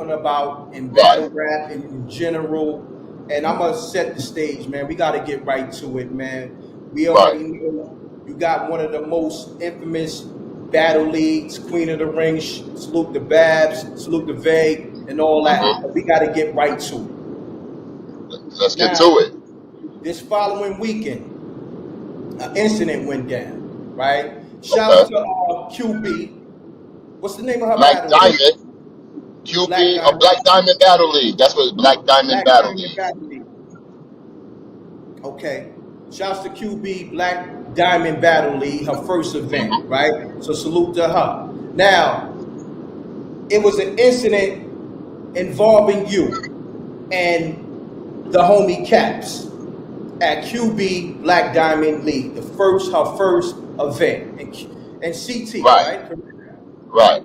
talking about in Right. battle rap in general. And I'm gonna set the stage, man. We gotta get right to it, man. We Right. already know you got one of the most infamous battle leagues, Queen of the Ring, salute the Babs, salute the Vague, and all that. Mm-hmm. But we gotta get right to it. Let's get to Now, it. this following weekend, an incident went down, right? Shouts Okay. to QB. What's the name of her Black battle league? Diamond, Black QB, a Diamond. Black Diamond Battle League. That's what Black Diamond Black Battle Diamond League. Battle League. Okay. Shouts to QB Black Diamond Battle League, her first event, Mm-hmm. right? So salute to her. Now, it was an incident involving you and the homie Caps at QB Black Diamond League, her first event. And CT, Right. right? Right.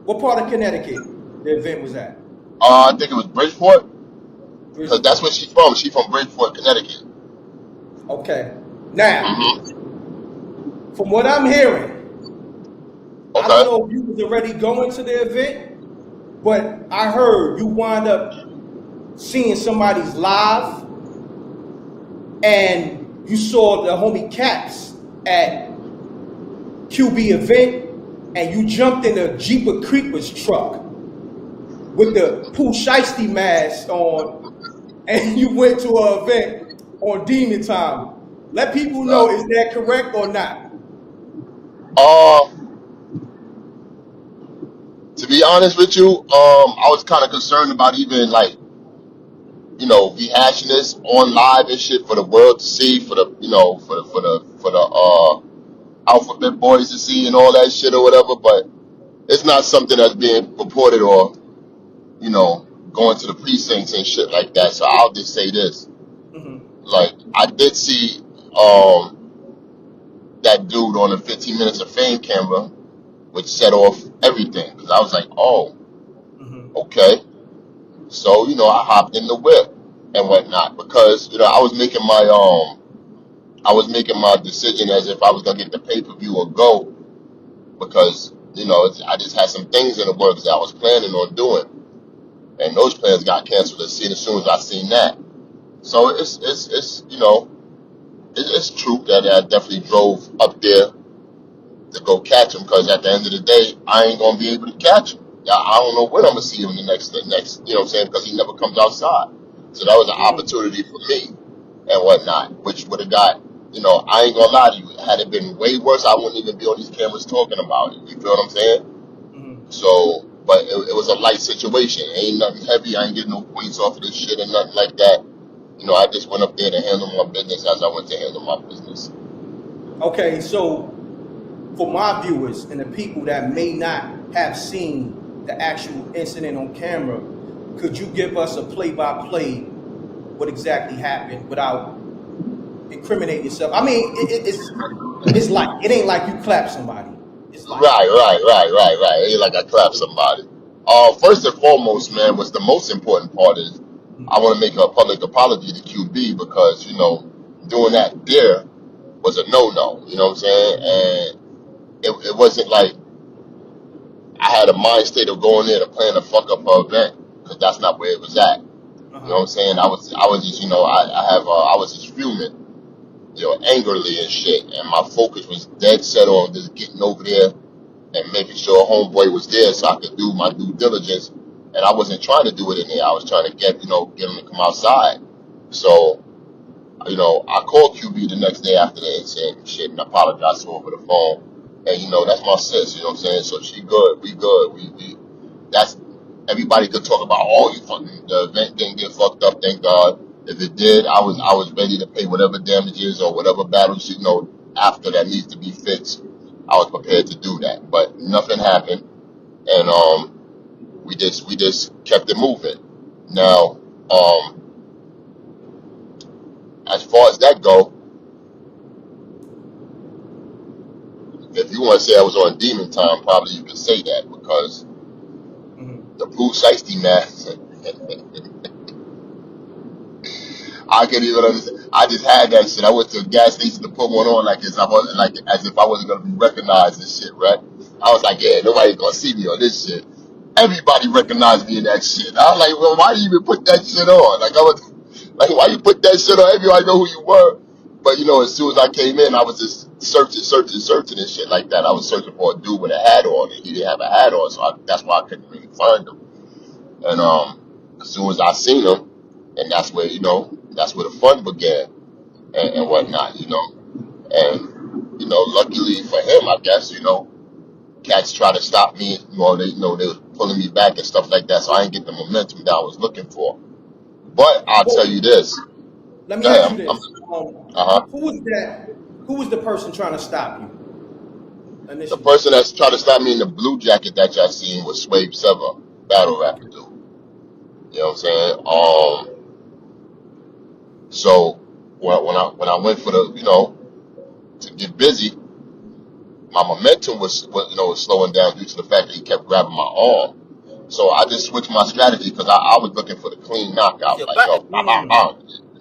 What part of Connecticut the event was at? I think it was Bridgeport, because that's Bridgeport. where she's from. She's from Bridgeport, Connecticut. Okay. Now, Mm-hmm. from what I'm hearing, I don't Okay. know if you was already going to the event, but I heard you wind up seeing somebody's live and you saw the homie Caps at QB event and you jumped in the Jeepers Creepers truck with the Pooh Shiesty mask on and you went to an event on Demon Time. Let people know, is that correct or not? To be honest with you, I was kind of concerned about even like, rehashing this on live and shit for the world to see, for the, alphabet boys to see and all that shit or whatever. But it's not something that's being reported or, going to the precincts and shit like that. So I'll just say this: Mhm. like, I did see that dude on the 15 Minutes of Fame camera, which set off everything. Because I was like, oh, Mhm. okay. So, I hopped in the whip and whatnot because, I was making my decision as if I was gonna get the pay-per-view or go, because, I just had some things in the works that I was planning on doing, and those plans got canceled as soon as I seen that. So it's true that I definitely drove up there to go catch him, because at the end of the day, I ain't gonna be able to catch him. I don't know when I'm gonna see him the next, you know what I'm saying, because he never comes outside. So that was an opportunity for me and whatnot, which would have got, I ain't gonna lie to you, had it been way worse, I wouldn't even be on these cameras talking about it. You feel what I'm saying? Mhm. So, but it was a light situation. Ain't nothing heavy. I ain't getting no points off of this shit and nothing like that. I just went up there to handle my business as I went to handle my business. Okay, so for my viewers and the people that may not have seen the actual incident on camera, could you give us a play-by-play what exactly happened without incriminating yourself? I mean, it's like, it ain't like you clap somebody. It's like, Right. Ain't like I clapped somebody. First and foremost, man, what's the most important part is I want to make a public apology to QB, because, doing that there was a no-no, you know what I'm saying? And it wasn't like I had a mind state of going there to plan to fuck up her event, because that's not where it was at. You know what I'm saying? I was just, I was just fuming, angrily and shit, and my focus was dead set on just getting over there and making sure a homeboy was there so I could do my due diligence. And I wasn't trying to do it in there. I was trying to get him to come outside. So, I called QB the next day after that and said shit and apologized to her over the phone. And, that's my sis, you know what I'm saying? So she good, we good. That's, everybody could talk about, oh, the event didn't get fucked up, thank God. If it did, I was ready to pay whatever damages or whatever battles, after that needs to be fixed. I was prepared to do that, but nothing happened, and we just kept it moving. Now, as far as that go, if you want to say I was on Demon Time, probably you could say that, because the Pooh Shiesty mask, I can't even understand. I just had that shit. I went to a gas station to put one on, as if I wasn't gonna be recognized and shit, right? I was like, yeah, nobody's gonna see me on this shit. everybody recognized me in that shit. I was like, well, why do you even put that shit on? Like, I was like, why you put that shit on? Everybody know who you were. But you know, as soon as I came in, I was just searching and shit like that. I was searching for a dude with a hat on, and he didn't have a hat on, so that's why I couldn't really find him. And as soon as I seen him, and that's where that's where the fun began and whatnot, and luckily for him, I guess, cats try to stop me. They was pulling me back and stuff like that, so I didn't get the momentum that I was looking for. But I'll tell Well, you this. let me ask you Damn, this: uh-huh. who was that? Who was the person trying to stop you The initially? person that's trying to stop me in the blue jacket that y'all seen was Swave Sever, battle rapper dude. You know what I'm saying? So when I went for the to get busy, my momentum was slowing down due to the fact that he kept grabbing my arm. So I just switched my strategy because I was looking for the clean knockout, like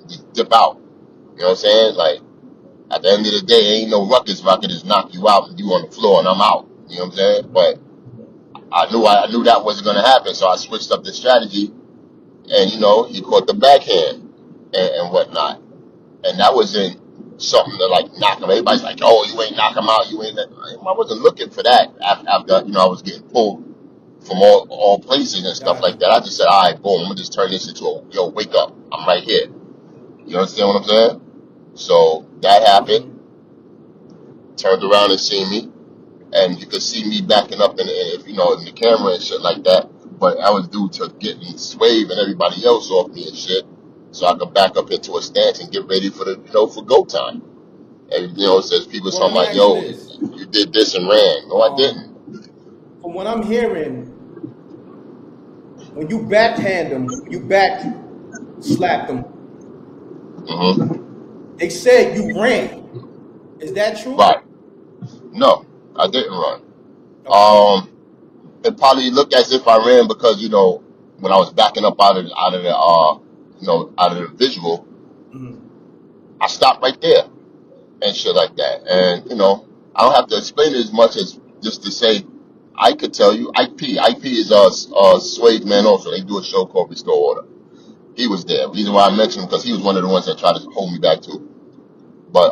just dip out. You know what I'm saying? Like at the end of the day, ain't no ruckus if I could just knock you out and you on the floor and I'm out. You know what I'm saying? But I knew that wasn't gonna happen, so I switched up the strategy, and he caught the backhand and whatnot, and that wasn't something to like knock him. Everybody's like, "Oh, you ain't knock him out. You ain't." I wasn't looking for that after I was getting pulled from all places and stuff Got like you. that. I just said, "All right, boom, I'm gonna just turn this into a wake up. I'm right here." You understand what I'm saying? So that happened. Turned around and seen me, and you could see me backing up in the camera and shit like that. But I was due to getting Swave and everybody else off me and shit, so I could back up into a stance and get ready for for go time. And it says people Well, let talking me about, ask you yo, this: you did this and ran. No, I didn't. from what I'm hearing, when you backhand them, you back slap them. Hmm. They said you ran. Is that true? Right. No, I didn't run. Okay. Um, it probably looked as if I ran because when I was backing up out of the visual, I stopped right there and shit like that. And I don't have to explain it as much as just to say I could tell you. IP is Suede man also. They do a show called Restore Order. He was there. The reason why I mentioned him because he was one of the ones that tried to hold me back too. But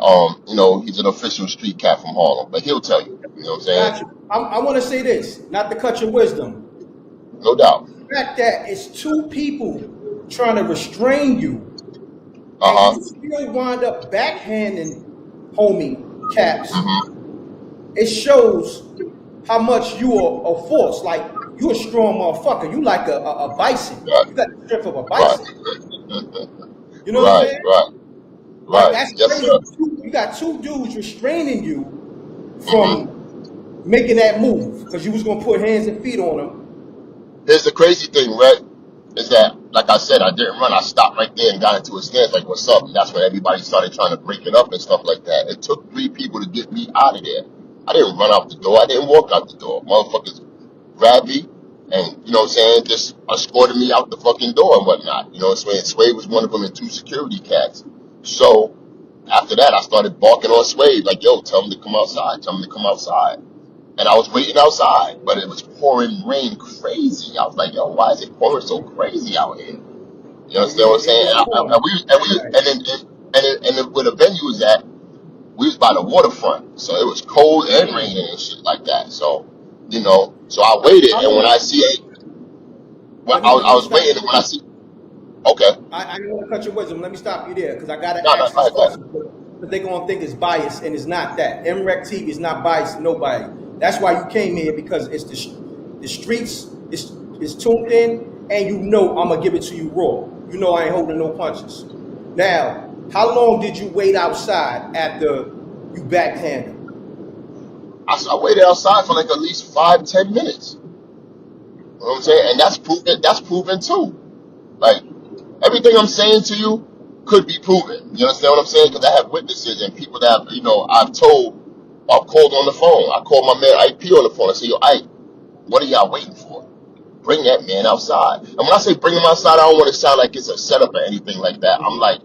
he's an official street cat from Harlem. But he'll tell you. You know what I'm Got saying? you. I want to say this, not to cut your wisdom. No doubt. The fact that it's two people trying to restrain you, Uh and you huh. still wind up backhanding homie Caps, Hmm. it shows how much you are a force. Like you a strong motherfucker. You like a bison. Right. You got the strength of a Right. bison. You know what I'm Right. saying? Right. Like Right. that's Yes, crazy. sir. You got two dudes restraining you Hmm. from making that move because you was gonna put hands and feet on them. Here's the crazy thing, right? Is that, like I said, I didn't run. I stopped right there and got into a stance, like, what's up? And that's when everybody started trying to break it up and stuff like that. It took 3 people to get me out of there. I didn't run out the door. I didn't walk out the door. Motherfuckers grabbed me and, you know what I'm saying, just escorted me out the fucking door and whatnot. You know what I'm saying? Sway was one of them and 2 security cats. So after that, I started barking on Sway, like, yo, tell him to come outside. Tell him to come outside. And I was waiting outside, but it was pouring rain crazy. I was like, yo, why is it pouring so crazy out here? You Oh understand yeah, what I'm saying? it's And cool. we and we Right. and then where the venue was at, we was by the waterfront, so it was cold and raining and shit like that. So, so I waited, How and when long? I see it, when I Let me was stop waiting, you and when I there. see, okay, I don't want to cut your wisdom. Let me stop you there because I got to no, no, ask go this ahead, go question ahead. because they're going to think it's biased and it's not that. MREC TV is not biased to nobody. That's why you came here because it's the streets is tuned in and I'm going to give it to you raw. I ain't holding no punches. Now, how long did you wait outside after you backhand him? I waited outside for like at least 5, 10 minutes. You know what I'm saying? And that's proven. That's proven too. Like, everything I'm saying to you could be proven. You understand what I'm saying? Because I have witnesses and people that I've called on the phone. I called my man IP on the phone. I say, yo, Ike, what are y'all waiting for? Bring that man outside. And when I say bring him outside, I don't want to sound like it's a setup or anything like that. I'm like,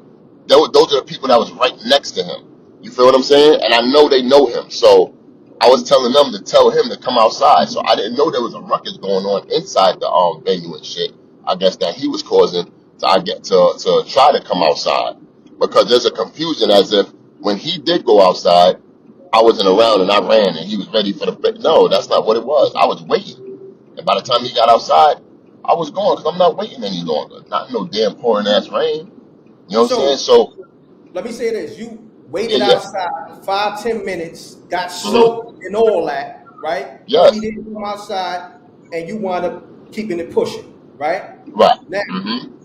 those are the people that was right next to him. You feel what I'm saying? And I know they know him. So I was telling them to tell him to come outside. So I didn't know there was a ruckus going on inside the venue and shit. I guess that he was causing to I get to try to come outside because there's a confusion as if when he did go outside, I wasn't around and I ran and he was ready for the. No, that's not what it was. I was waiting, and by the time he got outside, I was gone because I'm not waiting any longer. Not in no damn pouring ass rain. You know what I'm saying? So So let me say this: you yeah, waited yeah, outside 5-10 minutes, got hmm, soaked and all that, right? Homie yes, didn't come outside, and you wound up keeping it pushing, right? right, Now, hmm,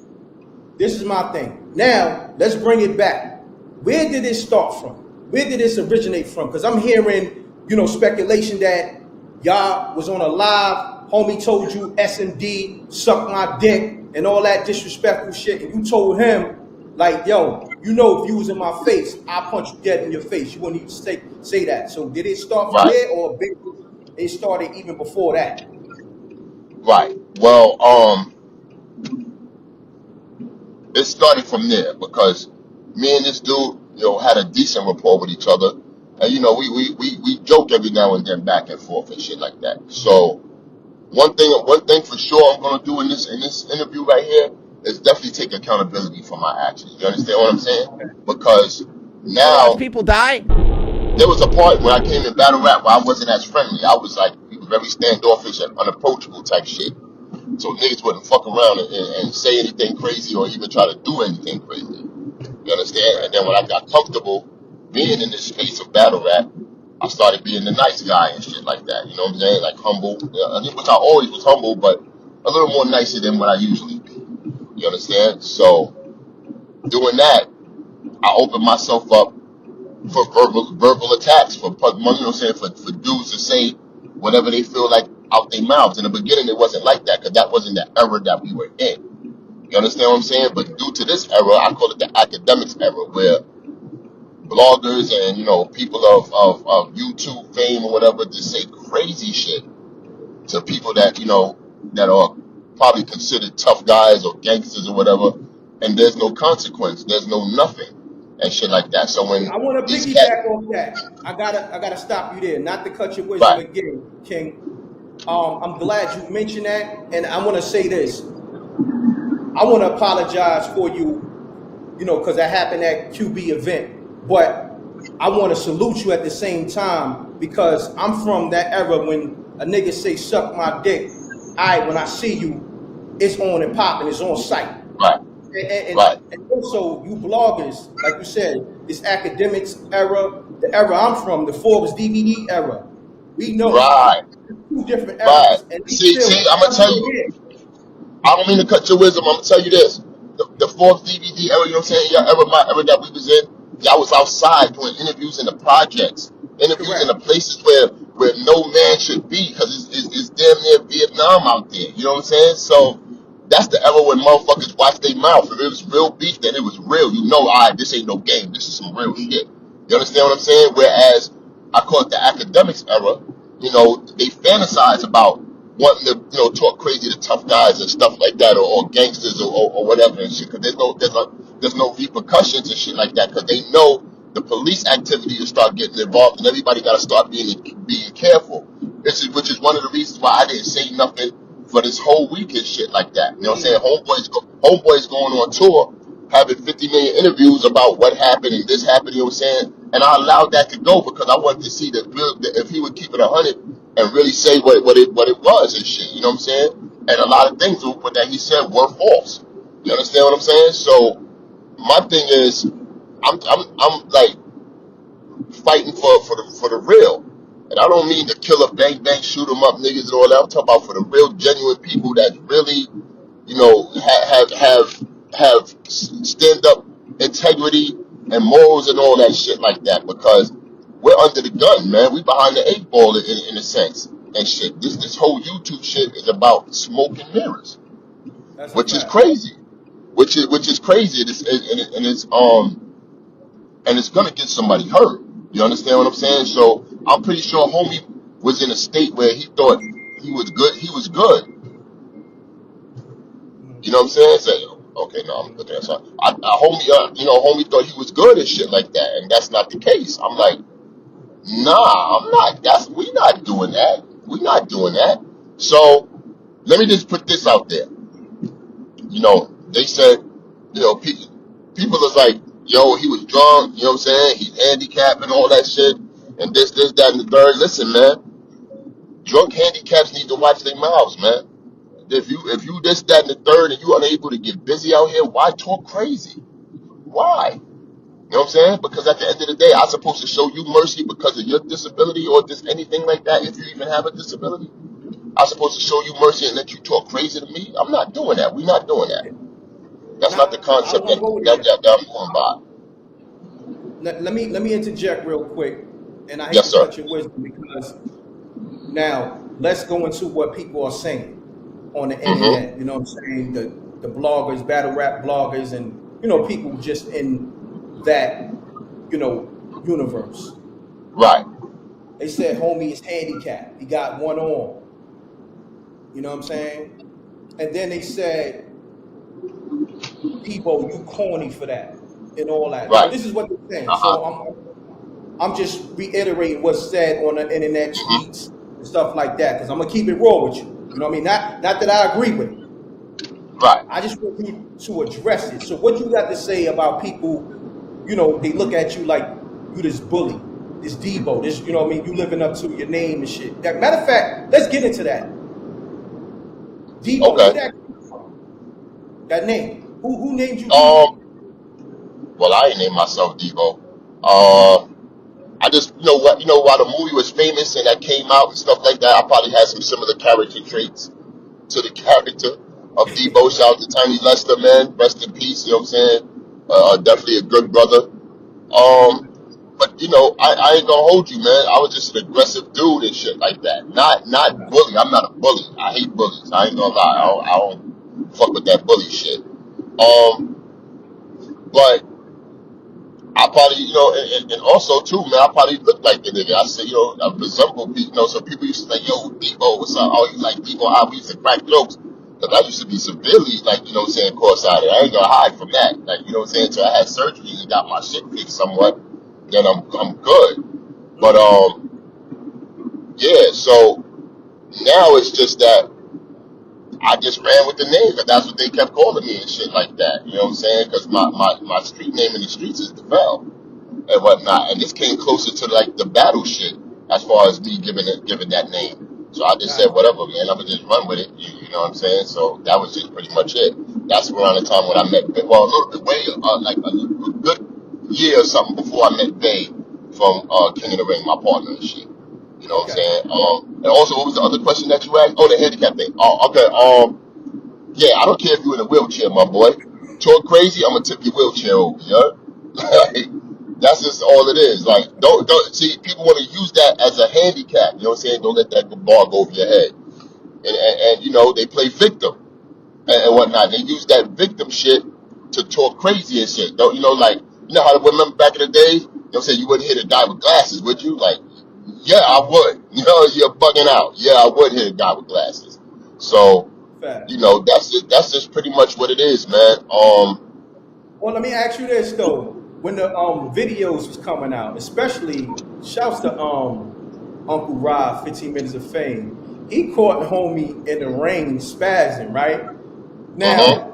this is my thing. Now, let's bring it back. Where did it start from? Where did this originate from? Because I'm hearing, speculation that y'all was on a live, homie told you S&D, suck my dick, and all that disrespectful shit, and you told him, like, yo, if you was in my face, I'll punch you dead in your face. You wouldn't even say that. So did it start from right, there, or it started even before that? right. Well, it started from there because me and this dude, had a decent rapport with each other, and we joke every now and then back and forth and shit like that. So one thing for sure I'm gonna do in this interview right here is definitely take accountability for my actions. You understand what I'm saying? Because You want to watch now people die? there was a point where I came in battle rap where I wasn't as friendly. I was like very standoffish and unapproachable type shit. So niggas wouldn't fuck around and say anything crazy or even try to do anything crazy. You understand? Right. And then when I got comfortable being in this space of battle rap, I started being the nice guy and shit like that. You know what I'm saying? Like humble. Which I always was humble, but a little more nicer than what I usually be. You understand? So doing that, I opened myself up for verbal attacks, for for dudes to say whatever they feel like out their mouths. In the beginning, it wasn't like that because that wasn't the era that we were in. You understand what I'm saying? But due to this era, I call it the academics era, where bloggers and people of YouTube fame or whatever just say crazy shit to people that that are probably considered tough guys or gangsters or whatever, and there's no consequence, there's no nothing, and shit like that. So I when want to these cat, piggyback off that. I gotta stop you there. Not to cut your wisdom right, again, King. I'm glad you mentioned that, and I want to say this. I want to apologize for you, because that happened at QB event. But I want to salute you at the same time because I'm from that era when a nigga say suck my dick. When I see you, it's on and popping, it's on site. right, right, And also, you bloggers, like you said, this academics era, the era I'm from, the Forbes DVD era. We know right, two different right. eras, and they See, still I'm gonna tell still you. here. I don't mean to cut your wisdom. I'm gonna tell you this: the fourth DVD era, you know what I'm saying? Yeah, era, my era that we was in. Y'all was outside doing interviews in the projects, interviews in Correct. the places where no man should be, because it's damn near Vietnam out there. You know what I'm saying? So that's the era when motherfuckers watch their mouth. If it was real beef, then it was real. All right, this ain't no game. This is some real shit. You understand what I'm saying? Whereas I call it the academics era. They fantasize about wanting to, talk crazy to tough guys and stuff like that, or gangsters or whatever and shit. Because there's no repercussions and shit like that. Because they know the police activity will start getting involved, and everybody got to start being careful. Which is one of the reasons why I didn't say nothing for this whole week and shit like that. You know what I'm saying? Homeboys going on tour, having 50 million interviews about what happened and this happened. You know what I'm saying? And I allowed that to go because I wanted to see if he would keep it 100 and really say what it was and shit. You know what I'm saying? And a lot of things that he said were false. You understand what I'm saying? So my thing is, I'm like fighting for the real. And I don't mean to kill a bang bang, shoot 'em up niggas and all that. I'm talking about for the real, genuine people that really, have stand up integrity and morals and all that shit like that. Because we're under the gun, man. We behind the eight ball in a sense and shit. This whole YouTube shit is about smoke and mirrors, That's a which is fact. crazy. Which is crazy. And it's gonna get somebody hurt. You understand what I'm saying? So I'm pretty sure homie was in a state where he thought he was good. He was good. You know what I'm saying? Say, okay, no, I'm looking at something. Homie thought he was good and shit like that, and that's not the case. I'm like, Nah, I'm not. We not doing that. We not doing that. So let me just put this out there. They said, people is like, yo, he was drunk. You know what I'm saying? He's handicapped and all that shit, and this, that, and the third. Listen, man, drunk handicaps need to watch their mouths, man. If you this, that, and the third, and you unable to get busy out here, why talk crazy? Why? You know what I'm saying? Because at the end of the day, I'm supposed to show you mercy because of your disability or just anything like that, if you even have a disability. I'm supposed to show you mercy and let you talk crazy to me? I'm not doing that. We're not doing that. That's not the Now, I don't concept want that, to go that, there. that, that I'm going by. Let me interject real quick, and I hate Yes, to sir. cut your wisdom because now let's go into what people are saying on the Mm-hmm. internet. You know what I'm saying? The bloggers, battle rap bloggers, and people just in that universe. Right, They said homie is handicapped. He got one arm. You know what I'm saying? And then they said, Debo, you corny for that and all that. right. This is what they're saying. Uh-huh. So I'm just reiterating what's said on the internet Mm-hmm. tweets and stuff like that because I'm gonna keep it raw with you. You know what I mean? Not that I agree with it. Right. I just want you to address it. So what you got to say about people? They look at you like you this bully, this Debo, this you know what I mean? You living up to your name and shit. Matter of fact, let's get into that. Debo, where Okay. that come from? That name? Who named you Debo? Um, well, I ain't named myself Devo. Uh, I just, while the movie was famous and that came out and stuff like that, I probably had some similar character traits to the character of Debo. Shout out to Tiny Lester, man. Rest in peace, you know what I'm saying? Definitely a good brother. But I ain't gonna hold you, man. I was just an aggressive dude and shit like that. Not bully. I'm not a bully. I hate bullies. I ain't gonna lie. I don't fuck with that bully shit. But I probably, and also too, man, I probably look like the nigga. I say, I resemble people. So people used to say, yo, Debo, what's up? Oh, you like Debo? We used to crack jokes. Because I used to be severely, like, cross-eyed. I ain't gonna hide from that. Like, until I had surgery and got my shit fixed somewhat, then I'm good. But, yeah, so now it's just that I just ran with the name because that's what they kept calling me and shit like that. You know what I'm saying? Because my street name in the streets is DeVell and whatnot. And this came closer to like the battle shit as far as me giving that name. So I just said, Gotcha. whatever, man. I'm gonna just run with it. You know what I'm saying? So that was just pretty much it. That's around the time when I met, well, a little bit way, like a good year or something before I met Bay from King of the Ring, my partner and shit. You know what I'm Okay. saying? And also, what was the other question that you asked? Oh, the handicap thing. Oh, okay. Yeah, I don't care if you're in a wheelchair, my boy. Talk crazy, I'm gonna tip your wheelchair over, yeah? Like, that's just all it is. Like, don't see people want to use that as a handicap. You know what I'm saying? Don't let that bar go over your head. And they play victim and whatnot. They use that victim shit to talk crazy and shit. Don't like how remember back in the day? You know what I'm saying? You wouldn't hit a guy with glasses, would you? Like, yeah, I would. You're bugging out. Yeah, I would hit a guy with glasses. So Fact. that's just pretty much what it is, man. Well, let me ask you this though. When the videos was coming out, especially shouts to Uncle Rob, 15 Minutes of Fame, he caught homie in the ring spazzing, right? Uh-huh.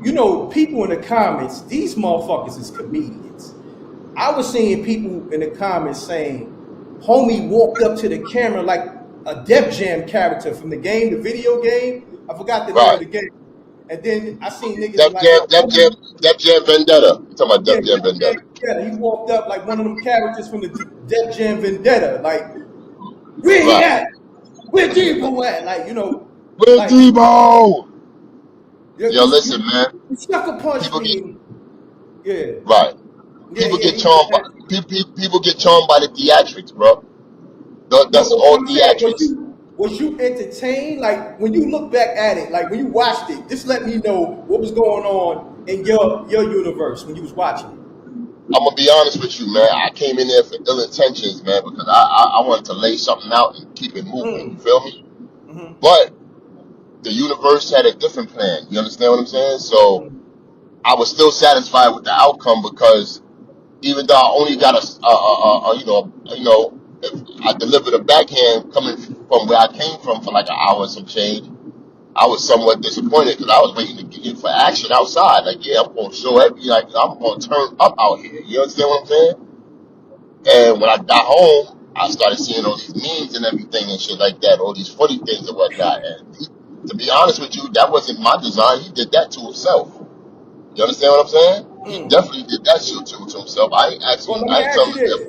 Now, people in the comments, these motherfuckers is comedians. I was seeing people in the comments saying, homie walked up to the camera like a Def Jam character from the game, the video game. I forgot the name of Right. the game. And then I seen niggas Def like, Jam, yo, Def Jam, homie, Def Jam Vendetta. You talking about yeah, Def Jam Def Jam Vendetta? Vendetta. He walked up like one of them characters from the Def Jam Vendetta. Like, where he Right. at? Where Debo at? Like, Where's like, Debo? Yo, you, listen, you, man. you sucker punched People me. get And, yeah, right. yeah, People yeah. get He did charmed by that. people get charmed by the theatrics, bro. No, That's but what all I'm saying, theatrics. was you entertained? Like when you look back at it, like when you watched it, just let me know what was going on in your universe when you was watching it. I'm gonna be honest with you, man. I came in there for ill intentions, man, because I wanted to lay something out and keep it moving. You Mm, feel me? hmm But the universe had a different plan. You understand what I'm saying? So mm, I was still satisfied with the outcome because even though I only got if I delivered a backhand coming from where I came from for like an hour and some change. I was somewhat disappointed because I was waiting to get for action outside. Like, yeah, I'm gonna show every like I'm gonna turn up out here. You understand what I'm saying? And when I got home, I started seeing all these memes and everything and shit like that, all these funny things and whatnot. And to be honest with you, that wasn't my design. He did that to himself. You understand what I'm saying? He Mm. definitely did that shit to himself. I ain't Well, asking. let I me ain't ask telling you him. this.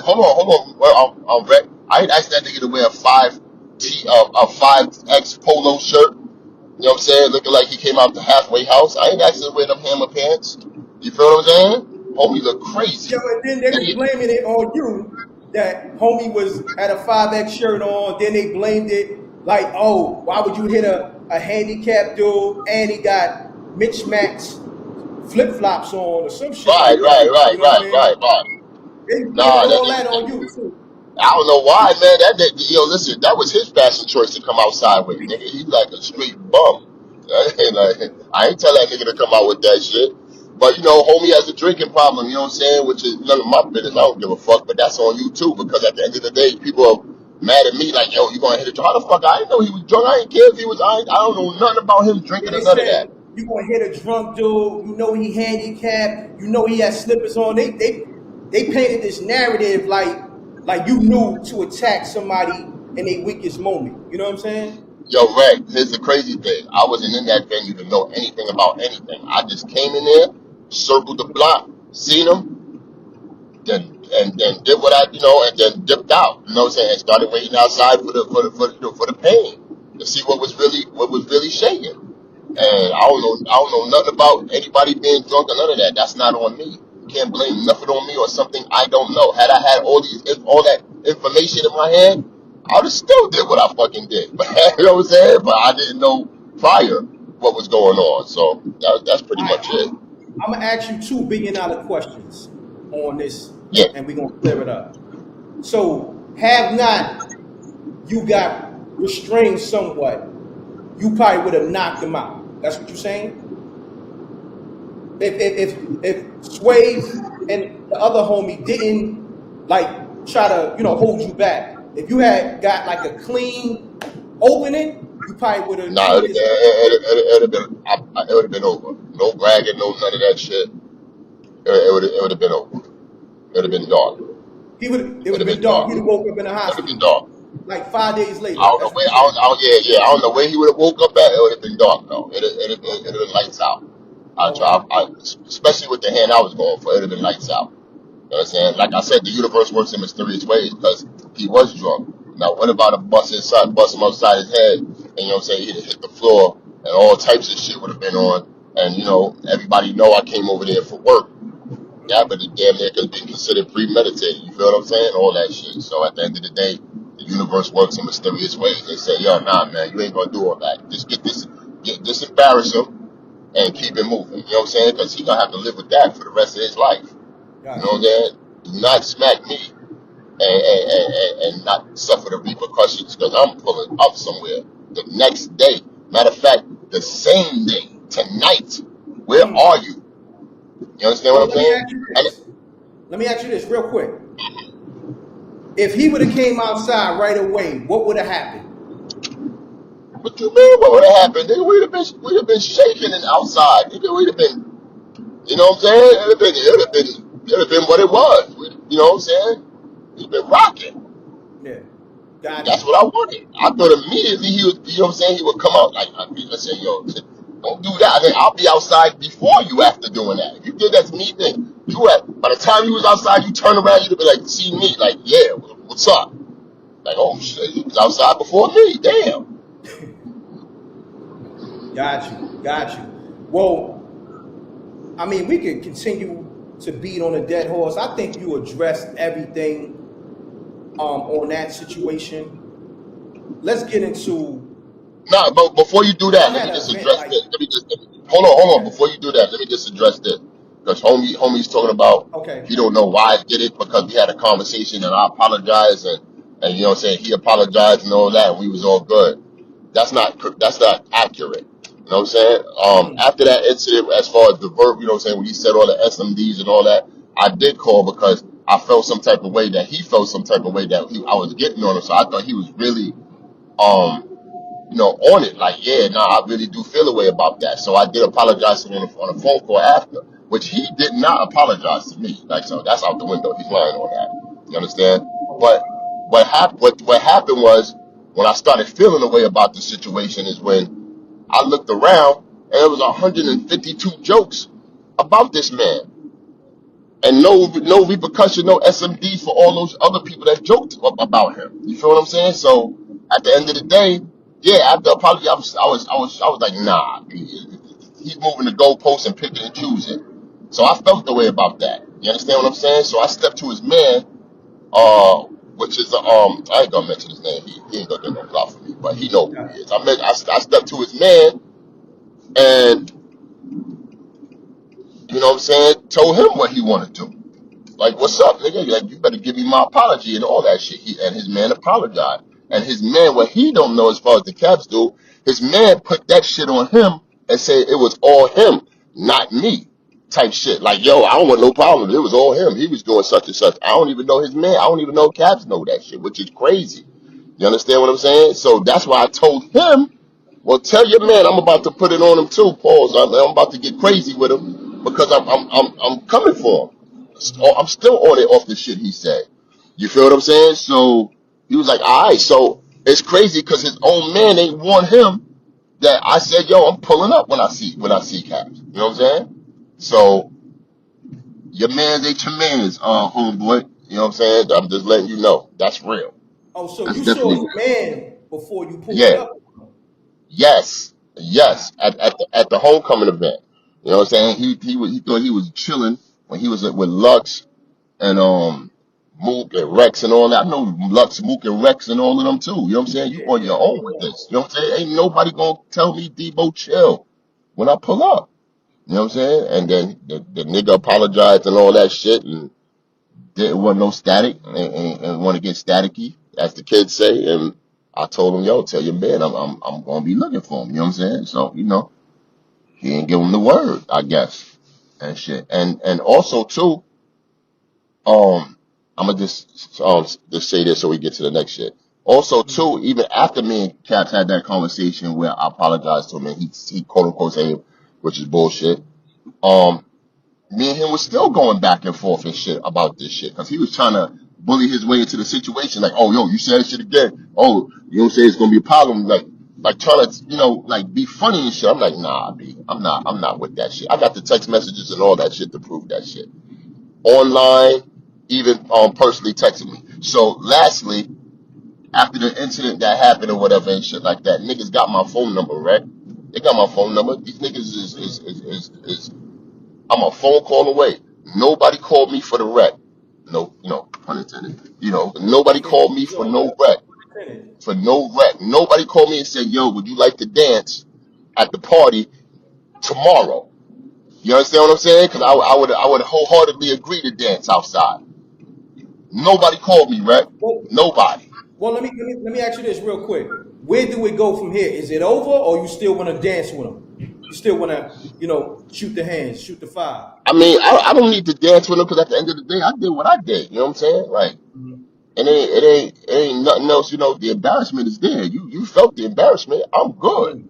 Hold on. Well, I'm ready. I ain't asked that nigga to wear a 5X polo shirt. You know what I'm saying? Looking like he came out the halfway house. I ain't asking to wear them hammer pants. You feel what I'm saying? Homie look Yo, crazy. and then they And was blaming it on you that homie was had a 5X shirt on. Then they blamed it like, oh, why would you hit a handicapped dude and he got Mitch Max flip flops on or some shit right, like right, that. right, You know what I right, mean? right, right. They blaming Nah, that all that nigga. on you too. I don't know why, man. Yo, listen, that was his fashion choice to come outside with, nigga. He like a straight bum. I ain't tell that nigga to come out with that shit. But you know, homie has a drinking problem. You know what I'm saying? Which is none of my business. I don't give a fuck. But that's on you too, because at the end of the day, people are mad at me like, yo, you gonna hit it? How the fuck? I didn't know he was drunk. I didn't care if he was. I don't know nothing about him Yeah, drinking or they none of said that. you gonna hit a drunk dude. You know he handicapped. You know he has slippers on. They painted this narrative like you knew to attack somebody in their weakest moment. You know what I'm saying? Yo, Ray, here's the crazy thing. I wasn't in that venue to know anything about anything. I just came in there, circled the block, seen him, then did what and then dipped out. You know what I'm saying? And started waiting outside for the pain to see what was really shaking. And Gotcha. I don't know nothing about anybody being drunk or none of that. That's not on me. You can't blame nothing on me or something I don't know. Had I had all that information in my head, I would have still did what I fucking did. You know what I'm saying? But I didn't know prior what was going on. So that's pretty All right, much it. I'm gonna ask you $2 billion questions on this, Yeah. and we're gonna clear it up. So, have not you got restrained somewhat, you probably would have knocked him out. That's what you're saying? If Swave and the other homie didn't like try to hold you back, if you had got like a clean opening, you probably would have Nah, took his. it would have been over. No bragging, no none of that shit. It would have been over. It would have been dark. He would. It It would would have have been been dark. dark. He'd have woke up in the It would have been hospital dark. like 5 days I later. don't know That's what where. you're saying. I don't know where he would have woke up at. It would have been dark though. It'd have been lights out. Okay. Especially with the hand I was going for, it'd have been lights out. You know what I'm saying? Like I said, the universe works in mysterious ways because he was drunk. Now, what about a bust him upside his head, and you know what I'm saying? He'd have hit the floor, and all types of shit would have been on. And everybody know I came over there for work. Yeah, Mm. but it damn near could be considered premeditated. You feel what I'm saying? All that shit. So at the end of the day, the universe works in mysterious ways. They say, yo, nah, man, you ain't gonna do all that. Just embarrass him and keep it moving. You know what I'm saying? Because he's gonna have to live with that for the rest of his life. You know Gotcha. what I'm saying? Do not smack me and not suffer the repercussions because I'm pulling up somewhere the next day. Matter of fact, the same day, tonight. Where Mm. are you? You understand what Well, I'm let me saying? ask you And this. Let me ask you this real quick. If he would have came outside right away, what would have happened? what you mean? What would have happened? Nigga, we'd have been shaking and outside. Nigga, we'd have been, you know what I'm saying? It would have been what it was. You know what I'm saying? We'd been rocking. Yeah. Got That's you. what I wanted. I thought immediately he would, you know what I'm saying? He would come out like, I said, yo, don't do that. Then I'll be outside before you after doing that. If you did that to me, then by the time you was outside, you turn around, you'd be like, see me, like, yeah, what's up? Like, oh shit, he was outside before me. Damn. Got you. Got you. Well, I mean, we could continue to beat on a dead horse. I think you addressed everything on that situation. Let's get into. No, but before you do I that, let had me an just event address like. this. Hold on. Okay. Before you do that, let me just address this. Because homie's talking about Okay. he don't know why I did it because we had a conversation and I apologized and you know what I'm saying, he apologized and all that and we was all good. That's not accurate. You know what I'm saying? Mm. After that incident, as far as the verb, you know what I'm saying, when he said all the SMDs and all that, I did call because I felt some type of way that he felt some type of way that I was getting on him. So I thought he was really um on it. Like, yeah, nah, I really do feel a way about that. So I did apologize to him on a phone call after, which he did not apologize to me. Like, so that's out the window. He's lying on that. You understand? But what happened was when I started feeling a way about the situation is when I looked around and there was 152 jokes about this man and no repercussion, no SMD for all those other people that joked about him. You feel what I'm saying? So at the end of the day, yeah, after the apology, I was like, nah, he's moving the goalposts and picking and choosing. So I felt the way about that. You understand what I'm saying? So I stepped to his man, which is I ain't gonna mention his name. He ain't gonna get no clout for me, but he know who he is. I stepped to his man and you know what I'm saying, told him what he wanted to. Like, what's up, nigga? Like, you better give me my apology and all that shit. And his man apologized. And his man, what he don't know as far as the Caps do, his man put that shit on him and said it was all him, not me, type shit. Like, yo, I don't want no problem. It was all him. He was doing such and such. I don't even know his man. I don't even know Caps know that shit, which is crazy. You understand what I'm saying? So that's why I told him, well, tell your man I'm about to put it on him too. Pause. I'm about to get crazy with him because I'm coming for him. I'm still on it off the shit he said. You feel what I'm saying? So he was like, all right. So it's crazy because his own man ain't warned him that I said, yo, I'm pulling up when I see Caps. You know what I'm saying? So your man's ain't your man's, homeboy. You know what I'm saying? I'm just letting you know that's real. Oh, so That's you saw definitely his man before you pulled yeah. up? Yes, Wow. yes, at the homecoming event. You know what I'm saying? He thought he was chilling when he was with Lux and Mook and Rex and all that. I know Lux, Mook and Rex and all of them too. You know what I'm saying? You Yeah, on yeah, your I own know with that. this. You know what I'm saying? Ain't nobody gonna tell me Debo chill when I pull up. You know what I'm saying? And then the nigga apologized and all that shit and there wasn't no static and want to get staticky, as the kids say. And I told him, yo, tell your man I'm gonna be looking for him. You know what I'm saying? So he didn't give him the word, I guess, and shit. And also too, I'm gonna just say this so we get to the next shit. Also too, even after me and Caps had that conversation where I apologized to him and he quote unquote said, which is bullshit. Um, Me and him was still going back and forth and shit about this shit because he was trying to bully his way into the situation. Like, oh, yo, you said that shit again. Oh, you don't say it's gonna be a problem. Like trying to, like be funny and shit. I'm like, nah, B, I'm not with that shit. I got the text messages and all that shit to prove that shit. Online, even personally texting me. So, lastly, after the incident that happened or whatever and shit like that, niggas got my phone number, right? They got my phone number. These niggas is I'm a phone call away. Nobody called me for the wreck. No, pun intended. Nobody Yeah, called me for yo, no wreck. Lieutenant. For no wreck. Nobody called me and said, yo, would you like to dance at the party tomorrow? You understand what I'm saying? Because I would wholeheartedly agree to dance outside. Nobody called me, wreck. Well, Nobody. well, let me ask you this real quick. Where do we go from here? Is it over, or you still want to dance with them? You still want to, shoot the hands, shoot the fire? I mean, I don't need to dance with them because at the end of the day, I did what I did. You know what I'm saying? Like, Mhm. it ain't nothing else. The embarrassment is there. You felt the embarrassment. I'm good. Mhm.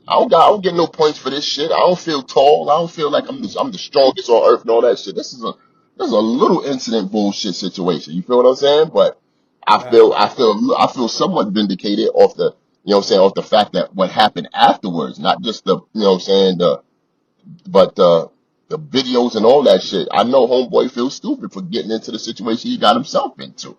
I don't get no points for this shit. I don't feel tall. I don't feel like I'm the strongest on earth and all that shit. This is a little incident bullshit situation. You feel what I'm saying? But I feel Wow. I feel I feel somewhat vindicated off the off the fact that what happened afterwards, not just the what I'm saying but the videos and all that shit. I know homeboy feels stupid for getting into the situation he got himself into. You know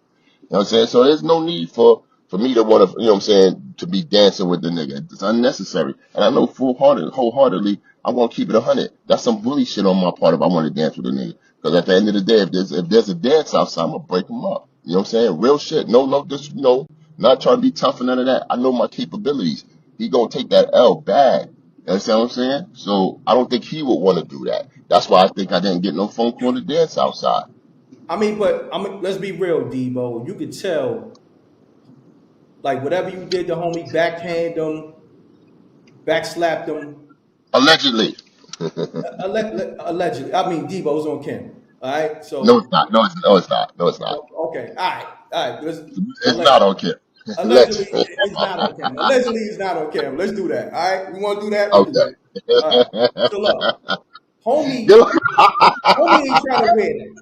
what I'm saying? So there's no need for me to want to, to be dancing with the nigga. It's unnecessary. And I know wholeheartedly, I'm gonna keep it 100. That's some bully shit on my part if I want to dance with a nigga. Because at the end of the day, if there's a dance outside, I'm gonna break him up. You know what I'm saying? Real shit. No, just not trying to be tough and none of that. I know my capabilities. He gonna take that L bad. You understand what I'm saying? So I don't think he would want to do that. That's why I think I didn't get no phone call to dance outside. Let's be real, Debo. You could tell, like whatever you did, the homie backhand them, backslapped them. Allegedly. Allegedly, I mean, Debo's on Kim. All right. No, So it's not. No, it's not. No, it's not. okay. All right. It's not Allegedly, on camera. allegedly, Allegedly. it's not on camera. Allegedly, it's not on camera. Let's do that. All right. We want to do that. We do Okay. that. All right. So look, homie, Get homie ain't trying to wear that.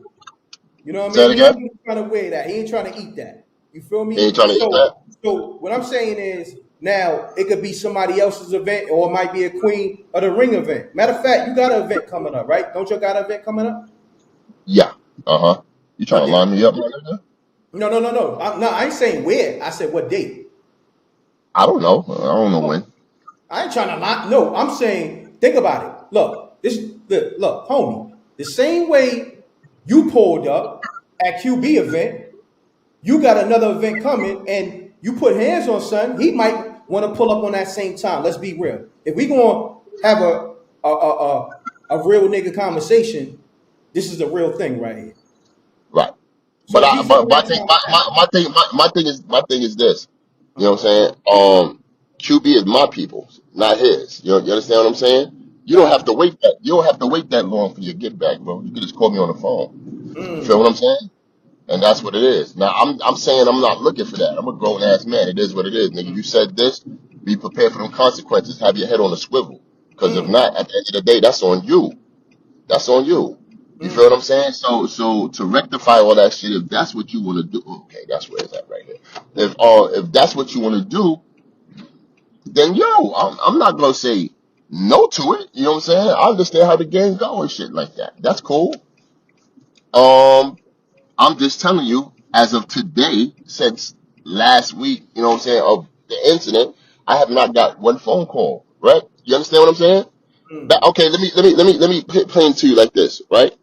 You know what I Say it mean? He again. ain't really trying to wear that. He ain't trying to eat that. You feel He ain't me? trying to eat that. So what I'm saying is now it could be somebody else's event or it might be a Queen of the Ring event. Matter of fact, you got an event coming up, right? Don't you got an event coming up? Yeah. Uh-huh. You trying What to date? line me up, my nigga? No. I ain't saying where. I said what date. I don't know. I don't know No, when. I ain't trying to lie. No, I'm saying think about it. Look, homie. The same way you pulled up at QB event, you got another event coming and you put hands on son, he might want to pull up on that same time. Let's be real. If we gonna have a real nigga conversation, this is the real thing right here. Right. So if he's in But I that think time, my thing is this. You know uh-huh, what I'm saying? QB is my people's, not his. You understand what I'm saying? You don't got have to wait that you don't have to wait that long for your get back, bro. You can just call me on the phone. you. You feel what I'm saying? And that's what it is. Now I'm saying I'm not looking for that. I'm a grown ass man. It is what it is, nigga. You said this. Be prepared for them consequences. Have your head on a swivel. Because if Mm, not, at the end of the day, that's on you. That's on you. You feel what mm, I'm saying? So to rectify all that shit, if that's what you want to do, okay, that's where it's at right here. If that's what you want to do, then I'm not gonna say no to it. You know what I'm saying? I understand how the game go and shit like that. That's cool. Um, I'm just telling you, as of today, since last week, you know what I'm saying, of the incident, I have not got one phone call. Right? You understand what I'm saying? mm. Okay, let me put it plain to you like this, right?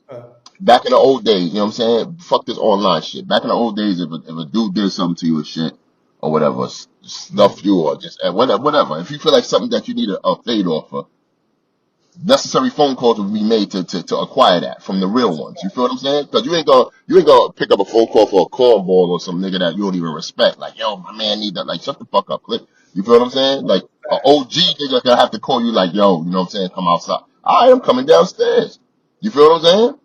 Uh, Back in the old days, you know what I'm saying? Fuck this online shit. Back in the old days, if a dude did something to you or shit, or whatever, stuff you or just whatever. If you feel like something that you need a fade off of, necessary phone calls will be made to acquire that from the real that's a ones. You fact. feel what I'm saying? Because you ain't gonna pick up a phone call for a cornball or some nigga that you don't even respect. Like, yo, my man need that. Like, shut the fuck up, click. You feel what I'm saying? Like, a Facts. OG nigga gonna have to call you like, yo, you know what I'm saying? Come outside. I am coming downstairs. You feel what I'm saying?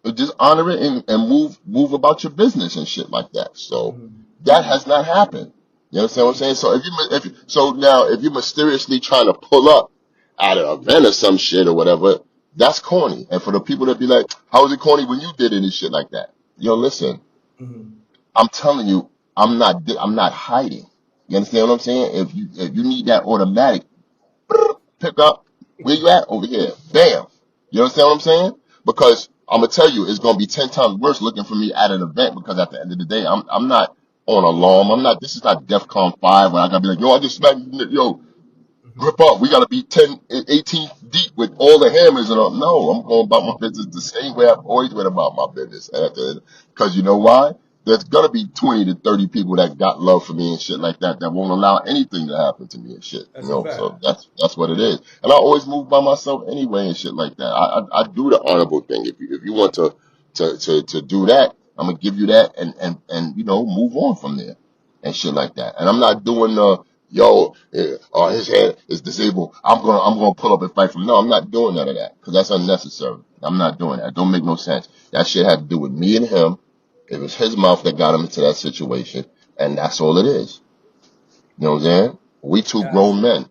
But just honor it and move about your business and shit like that. So Mm, that has not happened. You understand what I'm mm. saying? So so now if you're mysteriously trying to pull up at an event or some shit or whatever, that's corny. And for the people that be like, how is it corny when you did it and shit like that? Yo, listen, Mhm. I'm telling you, I'm not hiding. You understand what I'm saying? If you need that automatic pick up. Where you at? Over here. Bam. You understand what I'm saying? Because I'm gonna tell you, it's gonna be 10 times worse looking for me at an event because at the end of the day, I'm not on alarm. I'm not. This is not DEFCON 5 where I gotta be like, yo, I just smacked. Yo, grip Mhm. up. We gotta be 10, 18 deep with all the hammers and all. No, I'm going about my business the same way I've always went about my business. Because you know why? There's gonna be 20 to 30 people that got love for me and shit like that that won't allow anything to happen to me and shit. That's a So fact. that's what it is. And I always move by myself anyway and shit like that. I do the honorable thing. If you want to do that, I'm gonna give you that and move on from there and shit like that. And I'm not doing his head is disabled. I'm gonna pull up and fight from. No, I'm not doing none of that because that's unnecessary. I'm not doing that. It don't make no sense. That shit had to do with me and him. It was his mouth that got him into that situation, and that's all it is. You know what I'm saying? We two Got grown you. men.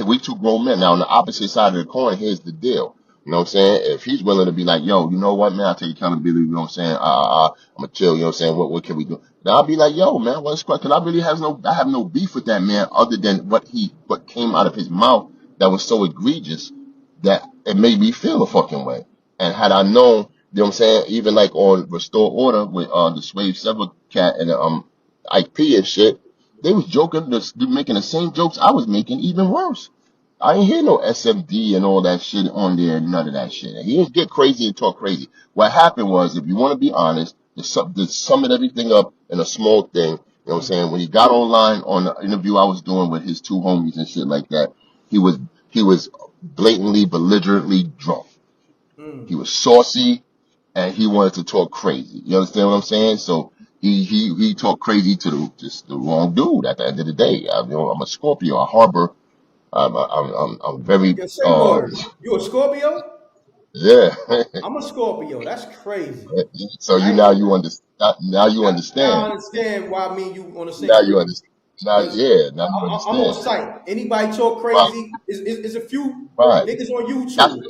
We two grown men. Now on the opposite side of the coin, here's the deal. You know what I'm saying? If he's willing to be like, yo, you know what, man, I'll take accountability, you know what I'm saying? I'm gonna chill, you know what I'm saying? What can we do? Then I'll be like, yo, man, what's cause I really I have no beef with that man other than what came out of his mouth that was so egregious that it made me feel a fucking way. And had I known, you know what I'm saying, even like on Restore Order with the Swave Sever cat and Ike P and shit, they was joking, making the same jokes I was making, even worse. I ain't hear no SMD and all that shit on there, none of that shit. He didn't get crazy and talk crazy. What happened was, if you want to be honest, to sum it everything up in a small thing, you know what I'm saying? When he got online on the interview I was doing with his two homies and shit like that, he was he was blatantly, belligerently drunk. He Mm. was saucy and he wanted to talk crazy. You understand what I'm saying? So he talked crazy to just the wrong dude. At the end of the day, I'm a Scorpio. I harbor. I'm very Yeah, say word. You a Scorpio? Yeah. I'm a Scorpio. That's crazy. So I you ain't now gonna you lie. understand. Now you Now I understand. understand why me and you on the Now same you frequency. understand. Now, Because yeah. Now you I'm on understand. site. Anybody talk Right. crazy? Is a few Right. niggas on That's YouTube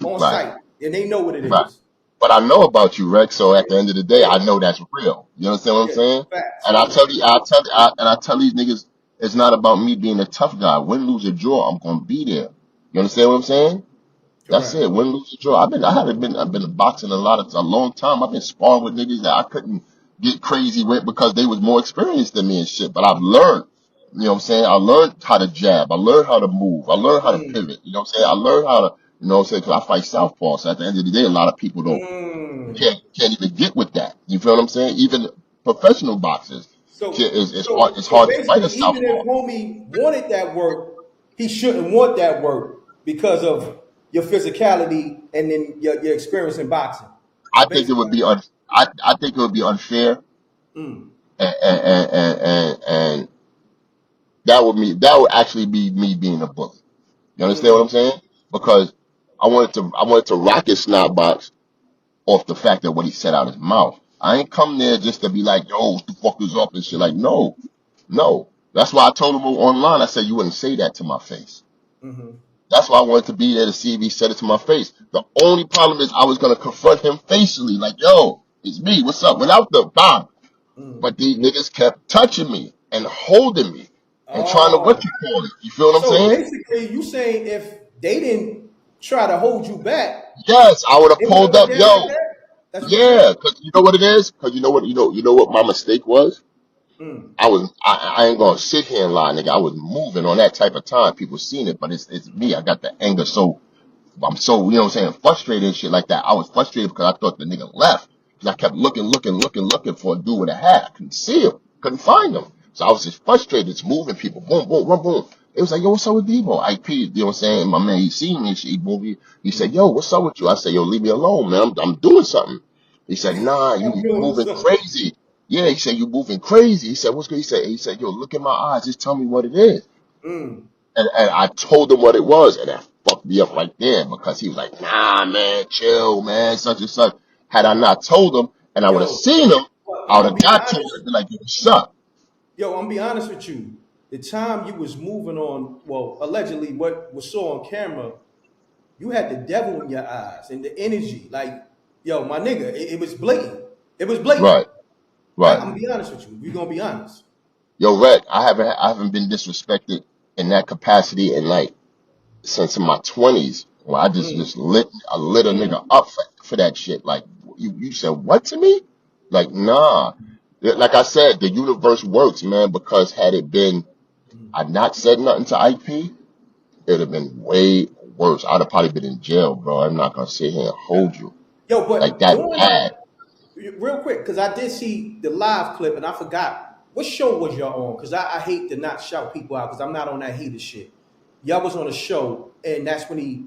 on right. site, and they know what it Right. is. But I know about you, Rex. So at Yeah, the end of the day, yeah, I know that's real. You understand what I'm yeah. saying? Facts. And I tell these niggas, it's not about me being a tough guy. Win, lose, or draw, I'm gonna be there. You understand what I'm saying? That's Correct. it. Win, lose, or draw. I've been boxing a long time. I've been sparring with niggas that I couldn't get crazy with because they was more experienced than me and shit. But I've learned. You know what I'm saying? I learned how to jab. I learned how to move. I learned how to Mm, pivot. You know what I'm saying? I learned how to, you know what I'm saying? Because I fight southpaw. So at the end of the day, a lot of people don't mm. can't even get with that. You feel what I'm saying? Even professional boxers it's So hard to fight a basically, even southpaw. if homie wanted that work, he shouldn't want that work because of your physicality and then your experience in boxing. I That's think it basically. would be I think it would be unfair, Mm, and that would actually be me being a bully. You understand what mm, I'm saying? Because I wanted to rock his snot box off the fact that what he said out his mouth. I ain't come there just to be like, yo, what the fuck is up and shit. Like, no, no. That's why I told him online. I said you wouldn't say that to my face. mm-hmm, That's why I wanted to be there to see if he said it to my face. The only problem is I was gonna confront him facially, like, yo, it's me, what's up? Without the bomb. mm. But these niggas kept touching me and holding me and trying to what Oh, you call it. You feel what I'm so saying? basically, you saying if they didn't try to hold you back, Yes, I would have it would have pulled went up, down like yo. that. That's what you're Yeah, saying. cause you know what it is? Cause you know what my mistake was? Mm, I ain't gonna sit here and lie, nigga. I was moving on that type of time. People seen it, but it's me. I got the anger I'm so, you know what I'm saying, frustrated and shit like that. I was frustrated because I thought the nigga left. Because I kept looking for a dude with a hat. I couldn't see him. Couldn't find him. So I was just frustrated. It's moving people. Boom, boom, boom, boom. It was like, yo, what's up with DEBO? IP, you know what I'm saying? My man, he seen me and shit. He said, yo, what's up with you? I said, yo, leave me alone, man. I'm doing something. He said, nah, I'm you doing moving something. crazy. Yeah, he said, you moving crazy. He said, what's good? He said, yo, look in my eyes. Just tell me what it is. Mm. And I told him what it was, and that fucked me up right there because he was like, nah, man, chill, man, such and such. Had I not told him and I would have Yo, seen him, but I I'm would gonna have be got to him honest. and be like, yo, what's up? Yo, I'm gonna be honest with you. The time you was moving on, well, allegedly what was saw on camera, you had the devil in your eyes and the energy. Like, yo, my nigga, it was blatant. It was blatant. Right, right. I'm gonna be honest with you. We're gonna be honest. Yo, Rec, I haven't been disrespected in that capacity in like since in my 20s where Mm, I lit a mm, nigga up for that shit. Like, you said what to me? Like, nah. Like I said, the universe works, man, because had it been mm. I not said nothing to IP, it'd have been way worse. I'd have probably been in jail, bro. I'm not gonna sit here and hold you Yo, like but that doing bad. real quick, because I did see the live clip and I forgot what show was y'all on. Because I hate to not shout people out because I'm not on that hater shit. Y'all was on a show and that's when he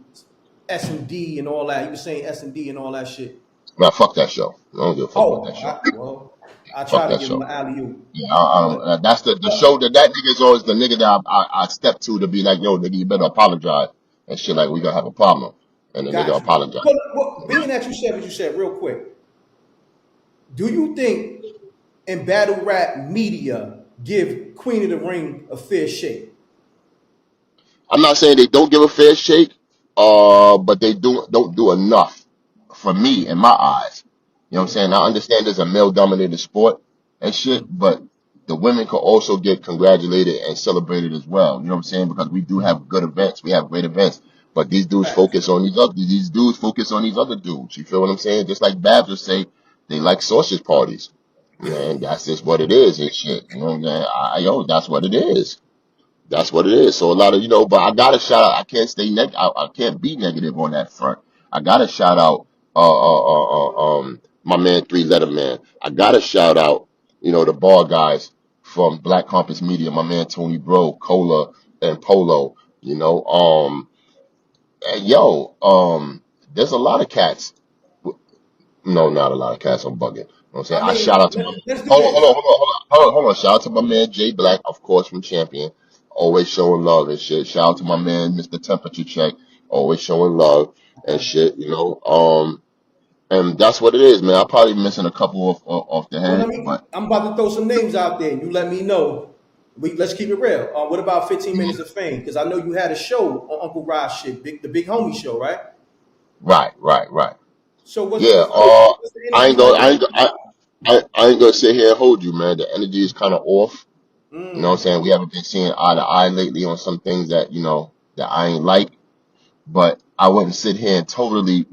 S&D and all that. He was saying S&D and all that shit. Man, fuck that show. I don't give a fuck about that Oh, show. well, I Fuck try to that give him show. an alley oop, Yeah, but that's the show that nigga is always the nigga that I step to be like, yo, nigga, you better apologize and shit. Like we gonna have a problem, and the nigga got you. apologize. Well, being that you said what you said, real quick, do you think in battle rap media give Queen of the Ring a fair shake? I'm not saying they don't give a fair shake, but they don't do enough for me in Mm, my eyes. You know what I'm mm, saying? I understand it's a male dominated sport and shit, mm. but the women could also get congratulated and celebrated as well. You know what I'm saying? Because we do have good events, we have great events, but Facts. these dudes focus on these other dudes. You feel what I'm saying? Just like Babs would say, they like sausage parties. Man, that's just what it is and shit. You know what I'm saying? Yo, that's what it is. That's what it is. So a lot of, but I gotta shout out. I can't I can't be negative on that front. I gotta shout out, my man, Three Letter Man. I gotta shout out, the bar guys from Black Compass Media. My man Tony Bro, Cola, and Polo. And there's a lot of cats. No, not a lot of cats. I'm bugging. You know what I'm saying? I I shout mean, out to my let's do hold on, hold this. on, hold on, hold on. Shout out to my man Jay Black, of course, from Champion, always showing love and shit. Shout out to my man Mr. Temperature Check, always showing love and shit, and that's what it is, man. I'm probably missing a couple off the Well, head, but I'm about to throw some names out there. You let me know. Let's keep it real. What about 15 mhm, Minutes of Fame? Because I know you had a show on Uncle Rod shit, the Big Homie show, right? right. So Yeah, what's the I energy ain't like gonna, with I ain't, him? go- I ain't gonna sit here and hold you, man. The energy is kind of off. You know what I'm Mm, saying? We haven't been seeing eye to eye lately on some things that, that I ain't like. But I wouldn't sit here and totally,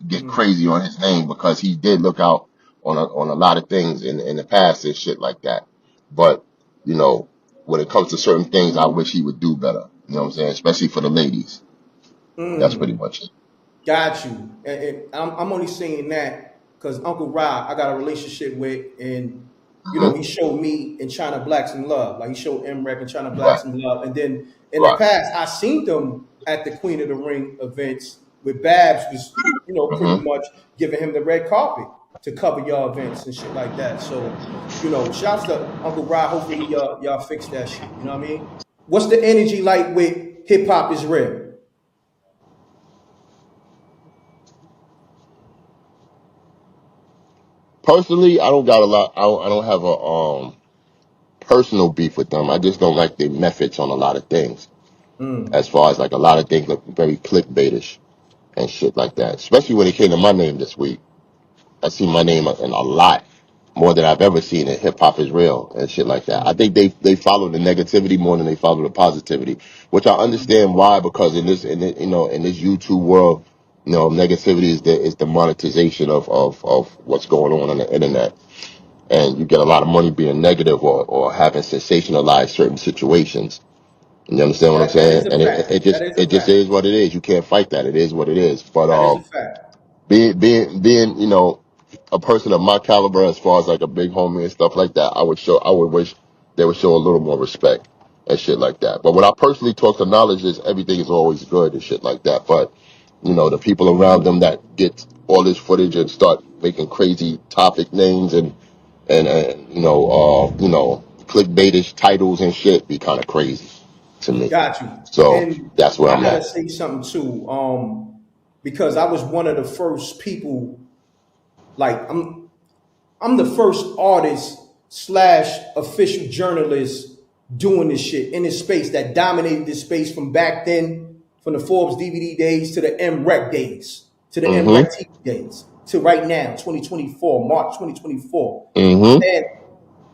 get mm, crazy on his name because he did look out on a lot of things in the past and shit like that. But, you know, when it comes to certain things, I wish he would do better. You know what I'm saying? Especially for the ladies. That's pretty mm. much it. Got you. And I'm only saying that because Uncle Rob, I got a relationship with, and he Hmm. showed me in China Blacks in Love. Like he showed MREC and China Right, Blacks in Love. And then in the right. past, I seen them at the Queen of the Ring events with Babs was, pretty Hmm. much giving him the red carpet to cover y'all events and shit like that. So, shouts to Uncle Rob. Hopefully y'all fix that shit. You know what I mean? What's the energy like with hip hop is real? Personally, I don't got a lot. I don't have a personal beef with them. I just don't like their methods on a lot of things. As Mm. far as like a lot of things look very clickbaitish and shit like that. Especially when it came to my name this week. I see my name in a lot more than I've ever seen in hip hop is real and shit like that. I think they follow the negativity more than they follow the positivity, which I understand why, because in this YouTube world, negativity is the monetization of what's going on the internet, and you get a lot of money being negative or having sensationalized certain situations. You understand what I'm That saying? is a And fact. That is a it just fact. is what it is. You can't fight that. It is what it is. But That is a fact. being a person of my caliber as far as like a big homie and stuff like that, I would wish they would show a little more respect and shit like that. But when I personally talk to knowledge, is everything is always good and shit like that. But the people around them that get all this footage and start making crazy topic names and clickbaitish titles and shit be kind of crazy to me. Got you. So And that's where I I'm gotta at. say something too. Because I was one of the first people. Like I'm the first artist slash official journalist doing this shit in this space that dominated this space from back then, from the Forbes DVD days to the MREC days, to the MREC Mm-hmm. TV days, to right now, 2024, March 2024. Mm-hmm. And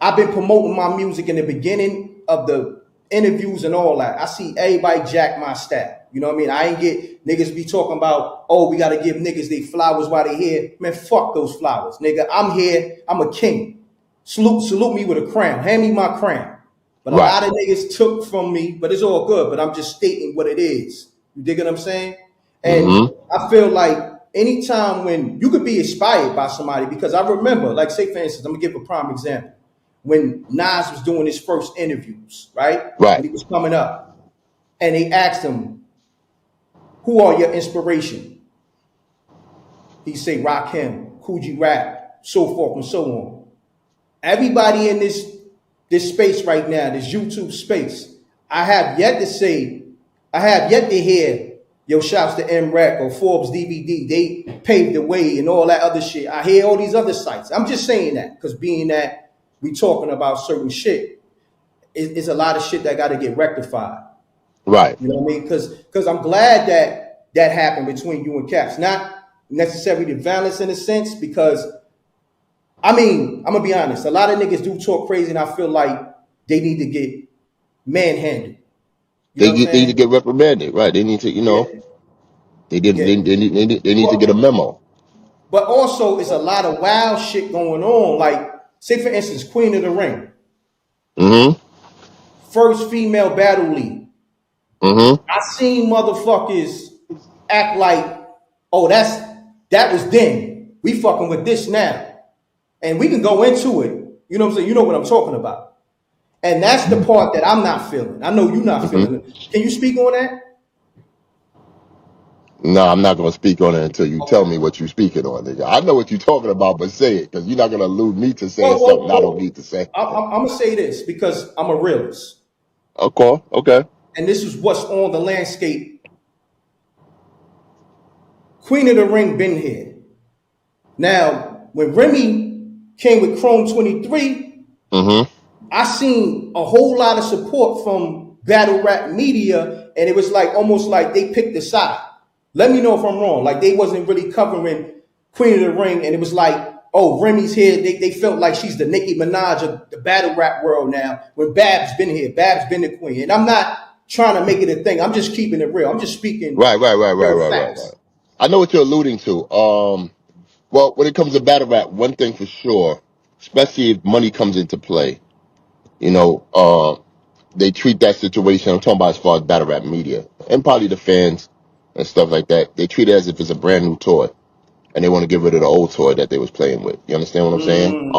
I've been promoting my music in the beginning of the interviews and all that. I see everybody jack my style. You know what I mean? I ain't get niggas be talking about, oh, we gotta give niggas they flowers while they here. Man, fuck those flowers. Nigga, I'm here, I'm a king. Salute me with a crown. Hand me my crown. But a Right. lot of niggas took from me, but it's all good. But I'm just stating what it is. You dig what I'm saying? And Mm-hmm. I feel like anytime when you could be inspired by somebody, because I remember, like, say for instance, I'm gonna give a prime example when Nas was doing his first interviews, right? When Right. he was coming up, and they asked him, "Who are your inspiration?" He say, "Rakim, Coogee Rap, so forth and so on." Everybody in this space right now, this YouTube space, I have yet to say, I have yet to hear, yo, shouts to MREC or Forbes DVD. They paved the way and all that other shit. I hear all these other sites. I'm just saying that because being that we talking about certain shit, it's a lot of shit that got to get rectified. Right. You know what I mean? Because I'm glad that that happened between you and Caps. Not necessarily the violence in a sense, because I mean, I'm gonna be honest. A lot of niggas do talk crazy, and I feel like they need to get manhandled. You know what I'm They need to saying? get reprimanded. Right. They need to, Yeah, yeah. they need to get a But memo. but also, it's a lot of wild shit going on. Like, say for instance, Queen of the Ring, Mm-hmm. first female battle league. Mm-hmm. I seen motherfuckers act like, oh, that was then. We fucking with this now. And we can go into it. You know what I'm saying? You know what I'm talking about. And that's the part that I'm not feeling. I know you're not Mm-hmm. feeling it. Can you speak on that? No, I'm not gonna speak on it until you tell Okay. me what you're speaking on, nigga. I know what you're talking about, but say it, because you're not gonna allude me to saying Well, well, something I don't well need to say. I'm gonna say this because I'm a realist, Okay. Okay. and this is what's on the landscape Queen of the Ring been here. Now, when Remy came with Chrome 23, Mm-hmm. I seen a whole lot of support from battle rap media, and it was like almost like they picked a side. Let me know if I'm wrong. Like they wasn't really covering Queen of the Ring, and it was like, oh, Remy's here. They felt like she's the Nicki Minaj of the battle rap world now. When Bab's been here, Bab's been the queen, and I'm not trying to make it a thing. I'm just keeping it real. I'm just speaking real Right. facts. I know what you're alluding to. Well, when it comes to battle rap, one thing for sure, especially if money comes into play, you know, they treat that situation. I'm talking about as far as battle rap media and probably the fans and stuff like that. They treat it as if it's a brand new toy, and they want to get rid of the old toy that they was playing with. You understand what I'm saying?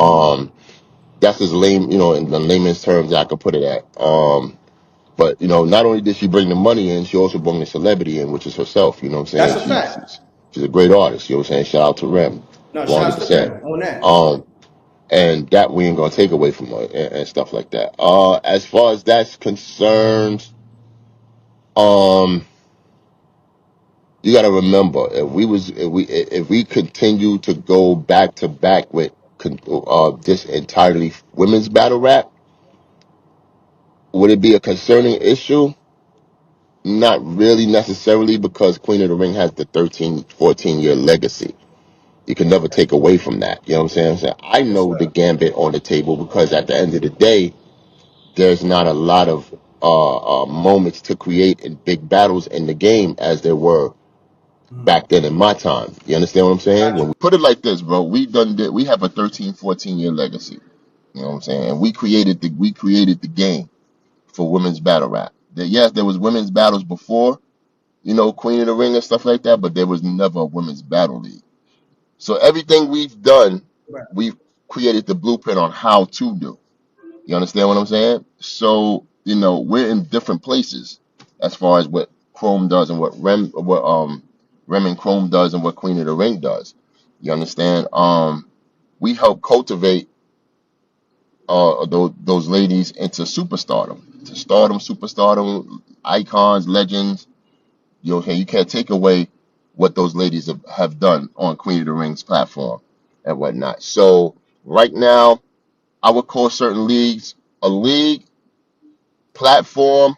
That's as lame, in the layman's terms that I could put it at. But not only did she bring the money in, she also brought the celebrity in, which is herself. You know what I'm That's saying? a fact. She's a great artist. You know what I'm saying? Shout out to Rem, No, shouts to 100%. Rem on that. And that we ain't gonna take away from her and stuff like that. As far as that's concerned, um, you got to remember if we continue to go back to back with this entirely women's battle rap, would it be a concerning issue? Not really necessarily, because Queen of the Ring has the 13, 14-year legacy. You can never take away from that. You know what I'm saying? I Yes, know the sir. gambit on the table, because at the end of the day, there's not a lot of moments to create in big battles in the game as there were back then in my time. You understand what I'm saying? Got When you. we put it like this, bro, we have a 13, 14-year legacy. You know what I'm saying? And we created the game for women's battle rap. Yes, there was women's battles before, Queen of the Ring and stuff like that, but there was never a women's battle league. So everything we've done, Right. we've created the blueprint on how to do. You understand what I'm saying? So, we're in different places as far as what Chrome does and what Rem and Chrome does and what Queen of the Ring does. You understand? We help cultivate those ladies into superstardom, superstardom, icons, legends. You can't take away what those ladies have done on Queen of the Ring's platform and whatnot. So right now, I would call certain leagues a league, platform,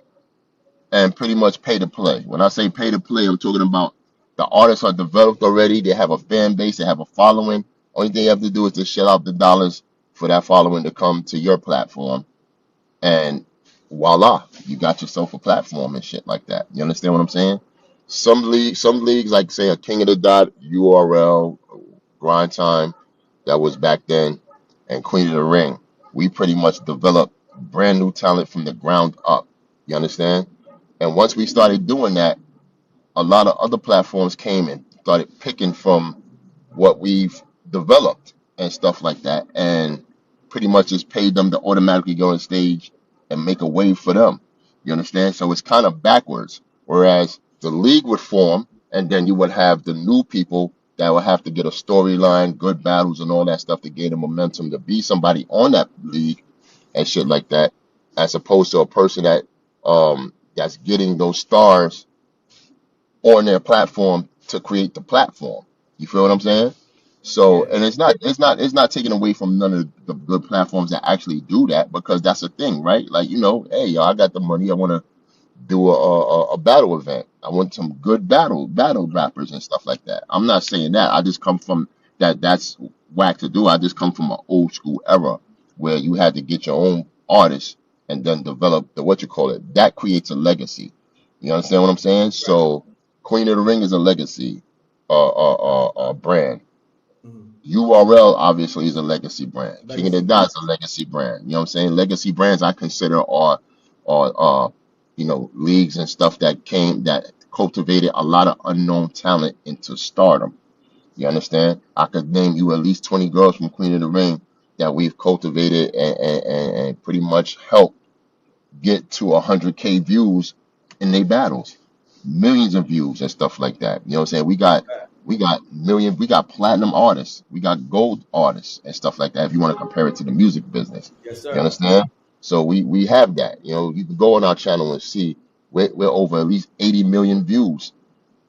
and pretty much pay to play. When I say pay to play, I'm talking about the artists are developed already. They have a fan base. They have a following. Only thing you have to do is to shell out the dollars for that following to come to your platform, and voila, you got yourself a platform and shit like that. You understand what I'm saying? Some leagues, like say a King of the Dot, URL, Grind Time, that was back then, and Queen of the Ring. We pretty much developed brand new talent from the ground up. You understand? And once we started doing that, a lot of other platforms came and started picking from what we've developed and stuff like that, and pretty much just paid them to automatically go on stage and make a wave for them. You understand? So it's kind of backwards. Whereas the league would form, and then you would have the new people that would have to get a storyline, good battles, and all that stuff to gain the momentum to be somebody on that league and shit like that, as opposed to a person that's getting those stars on their platform to create the platform. You feel what I'm saying? So, Yeah. and it's not taken away from none of the good platforms that actually do that, because that's a thing, right? Like, hey, yo, I got the money. I want to do a battle event. I want some good battle rappers and stuff like that. I'm not saying that. I just come from that's whack to do. I just come from an old school era where you had to get your own artists and then develop the what you call it. That creates a legacy. You understand what I'm saying? Right. So Queen of the Ring is a legacy brand. Mhm. URL obviously is a legacy brand. King of the Legacy Dot brand. is a legacy brand. You know what I'm saying? Legacy brands I consider are leagues and stuff that cultivated a lot of unknown talent into stardom. You understand? I could name you at least 20 girls from Queen of the Ring that we've cultivated and pretty much helped get to 100K views in their battles, millions of views and stuff like that. You know what I'm saying? We got platinum artists, we got gold artists and stuff like that. If you want to compare it to the music business, Yes, you sir. understand? So we have that. You can go on our channel and see we're over at least 80 million views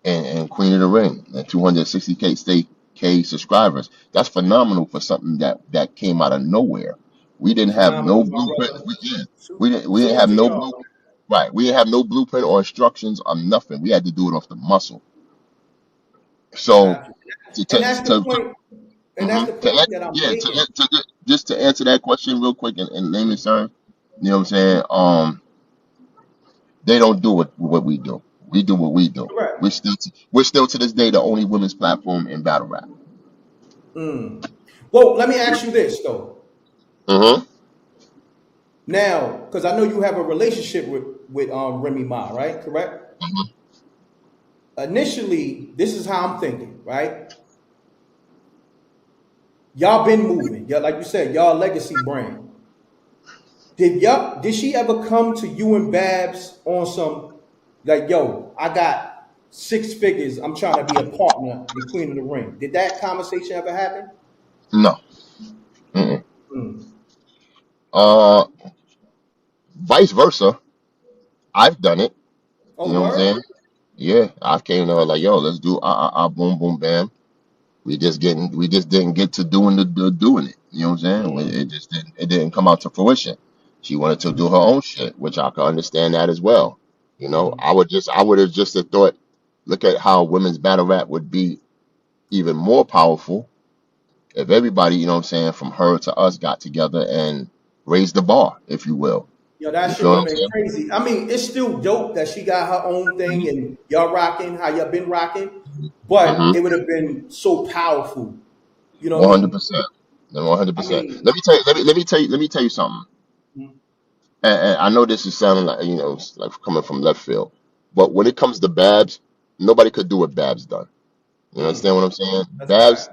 and Queen of the Ring and 260K subscribers. That's phenomenal for something that came out of nowhere. We didn't have no Phenomenal, my blueprint. brother. We didn't Salute have to no y'all. blue right. We didn't have no blueprint or instructions or nothing. We had to do it off the muscle. So Got you. to And to that's the to, point. And that's mhm, the point that I'm yeah making. just to answer that question real quick and name and serve. You know what I'm saying? They don't do what we do. We do what we do. Correct. We're still to this day the only women's platform in battle rap. Mm. Well, let me ask you this though. Mm-hmm. Now, because I know you have a relationship with Remy Ma, right? Correct. Initially, this is how I'm thinking, right? Y'all been moving, yeah, like you said, y'all legacy brand. Did she ever come to you and Babs on some like, yo, I got 6 figures, I'm trying to be a partner in Queen of the Ring? Did that conversation ever happen? No. Mm-mm. Mm. Uh, Vice versa. I've done it. You Oh, know what I'm word? saying? Yeah, I came to her like, yo, let's do boom boom bam. We just didn't get to doing it. You know what I'm saying? Mm. It didn't come out to fruition. She wanted to do her own shit, which I could understand that as well. You know, Mm. I would have just have thought, look at how women's battle rap would be even more powerful if everybody, you know what I'm saying, from her to us got together and raised the bar, if you will. Yo, that You shit feel would what have I'm been saying? crazy. I mean, it's still dope that she got her own thing and y'all rocking how y'all been rocking, but Mm-hmm. it would have been so powerful. You know what I mean? 100%. 100%. I Let me tell you. Let me tell you something. mean, And I know this is sounding like it's like coming from left field, but when it comes to Babs, nobody could do what Babs done. You understand what I'm saying? that's a fact.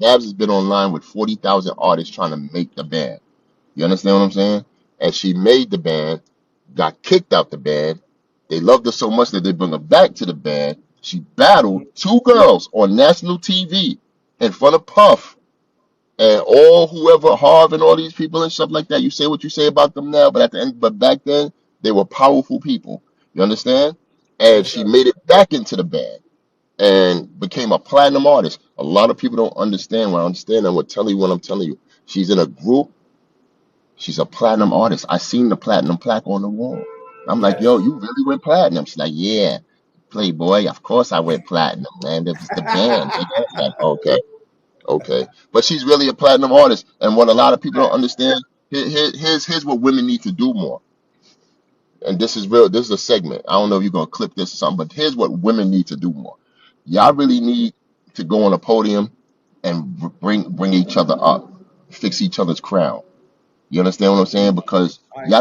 Babs has been online with 40,000 artists trying to make the band. You understand what I'm saying? And she made the band, got kicked out the band. They loved her so much that they bring her back to the band. She battled two girls on national TV in front of Puff and all whoever Harv and all these people and stuff like that. You say what you say about them now, but at the end, but back then they were powerful people. You understand? And Yes, she sir. made it back into the band and became a platinum artist. A lot of people don't understand what I understand and what telling you what I'm telling you. She's in a group. She's a platinum artist. I seen the platinum plaque on the wall. I'm like, yo, Yes. you really went platinum? She's like, yeah, Playboy. Of course I went platinum, man. It was the band. Nigga. I'm like, okay. Okay, but she's really a platinum artist, and what a lot of people don't Facts. understand. Here's what women need to do more, and this is real. This is a segment. I don't know if you're gonna clip this or something, but here's what women need to do more. Y'all really need to go on a podium and bring each other up, fix each other's crown. You understand what I'm saying? Because I agree.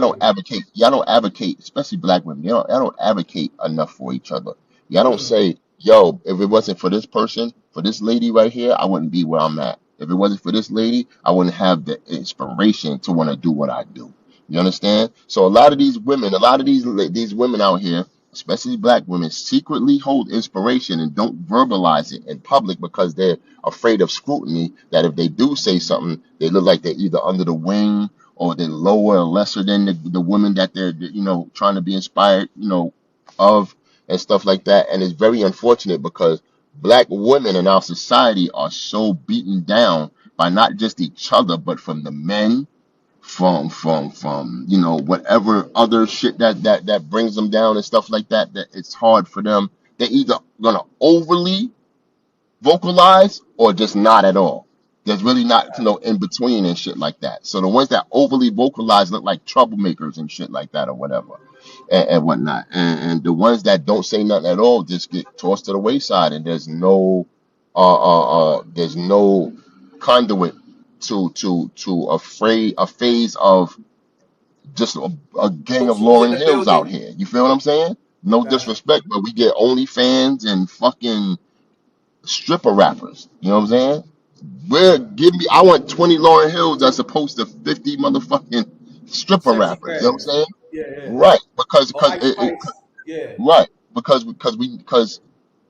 y'all don't advocate, especially black women. Y'all don't advocate enough for each other. Y'all don't Mm. say, yo, if it wasn't for this person, for this lady right here, I wouldn't be where I'm at. If it wasn't for this lady, I wouldn't have the inspiration to want to do what I do. You understand? So a lot of these women out here, especially black women, secretly hold inspiration and don't verbalize it in public because they're afraid of scrutiny. That if they do say something, they look like they're either under the wing or they're lower or lesser than the women that they're trying to be inspired of and stuff like that. And it's very unfortunate because black women in our society are so beaten down by not just each other but from the men, from whatever other shit that brings them down and stuff like that, that it's hard for them. They're either gonna overly vocalize or just not at all. There's really not in between and shit like that. So the ones that overly vocalize look like troublemakers and shit like that or whatever and whatnot. And the ones that don't say nothing at all just get tossed to the wayside and there's no conduit to a phase of just a gang of Socials in Lauryn the Hills out building. here. You feel what I'm saying? No Got you. disrespect, but we get OnlyFans and fucking stripper rappers. You know what I'm saying? I want 20 Lauryn Hills as opposed to 50 motherfucking stripper Sexy rappers. You know what I'm reds. saying? Yeah, yeah. Right. Oh, Ice Spice. Yeah. Right. Because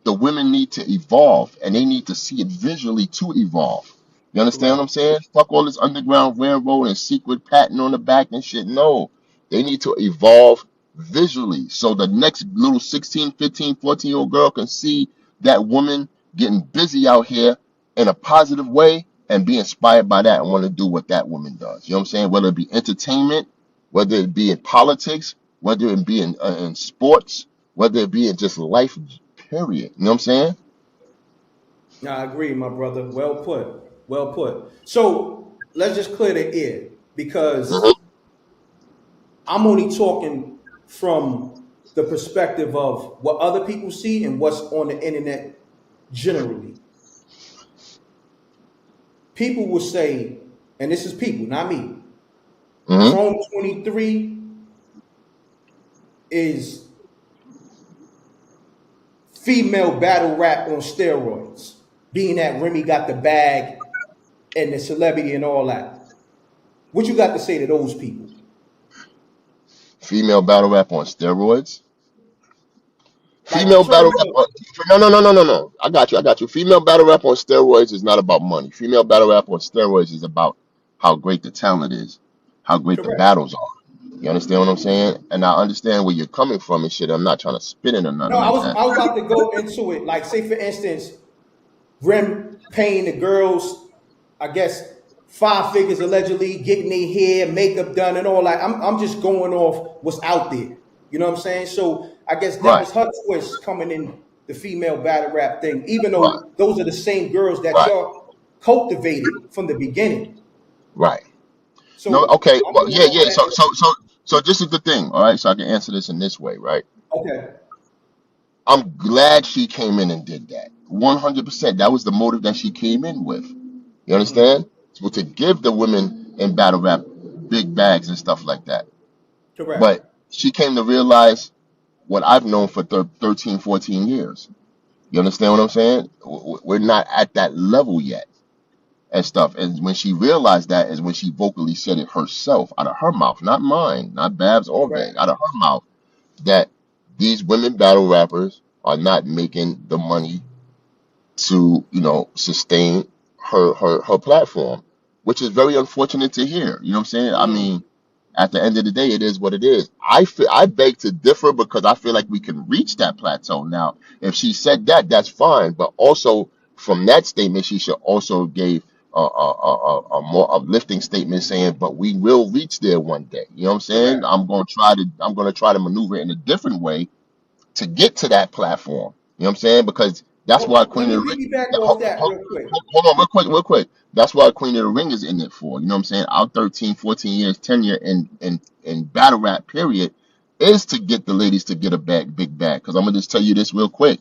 the women need to evolve and they need to see it visually to evolve. You understand what Correct. I'm saying? Fuck all this underground railroad and secret patent on the back and shit. No. They need to evolve visually so the next little 16, 15, 14-year-old girl can see, that woman getting busy out here in a positive way and be inspired by that and want to do what that woman does. You know what I'm saying? Whether it be entertainment, whether it be in politics, whether it be in sports, whether it be in just life, period. You know what I'm saying? No, I agree, my brother. Well put. Well put. So let's just clear the air because Hmm. I'm only talking from the perspective of what other people see and what's on the internet generally. People will say, and this is people, not me, Hmm. Chrome 23 is female battle rap on steroids, being that Remy got the bag and the celebrity and all that. What you got to say to those people? Female battle rap on steroids. Like in Female battle terms rap. of No, no, no, no, no, no. I got you. I got you. Female battle rap on steroids is not about money. Female battle rap on steroids is about how great the talent is, how great the correct. battles are. You understand what I'm saying? And I understand where you're coming from and shit. I'm not trying to spin it or No, nothing I like was that. I was about to go into it. Like, say for instance, Rem paying the girls, I guess, 5 figures allegedly, getting their hair, makeup done, and all that. I'm just going off what's out there. You know what I'm saying? So I guess that Right, was her twist coming in the female battle rap thing, even right, though those are the same girls that right, y'all cultivated from the beginning. right. No, So okay. I'm Well, going yeah, off yeah. that. So this is the thing, all right? So I can answer this in this way, right? Okay, I'm glad she came in and did that. 100%. That was the motive that she came in with. You understand? So to give the women in battle rap big bags and stuff like that. correct. But she came to realize what I've known for 13, 14 years. You understand what I'm saying? We're not at that level yet and stuff. And when she realized that is when she vocally said it herself out of her mouth, not mine, not Babs or Correct. Veg, out of her mouth, that these women battle rappers are not making the money to, sustain her platform, which is very unfortunate to hear. You know what I'm saying? I Mm-hmm. mean, at the end of the day, it is what it is. I beg to differ because I feel like we can reach that plateau now. If she said that, that's fine. But also from that statement, she should also gave a more uplifting statement saying, "But we will reach there one day." You know what I'm saying? Correct. I'm gonna try to maneuver in a different way to get to that platform. You know what I'm saying? Because that's why Well, Queen of the let Ring. me back Hold, off that hold, real quick. hold on, real quick, real quick. That's why Queen of the Ring is in it for. You know what I'm saying? Our 13, 14 years tenure in battle rap period is to get the ladies to get a big bag. Because I'm gonna just tell you this real quick.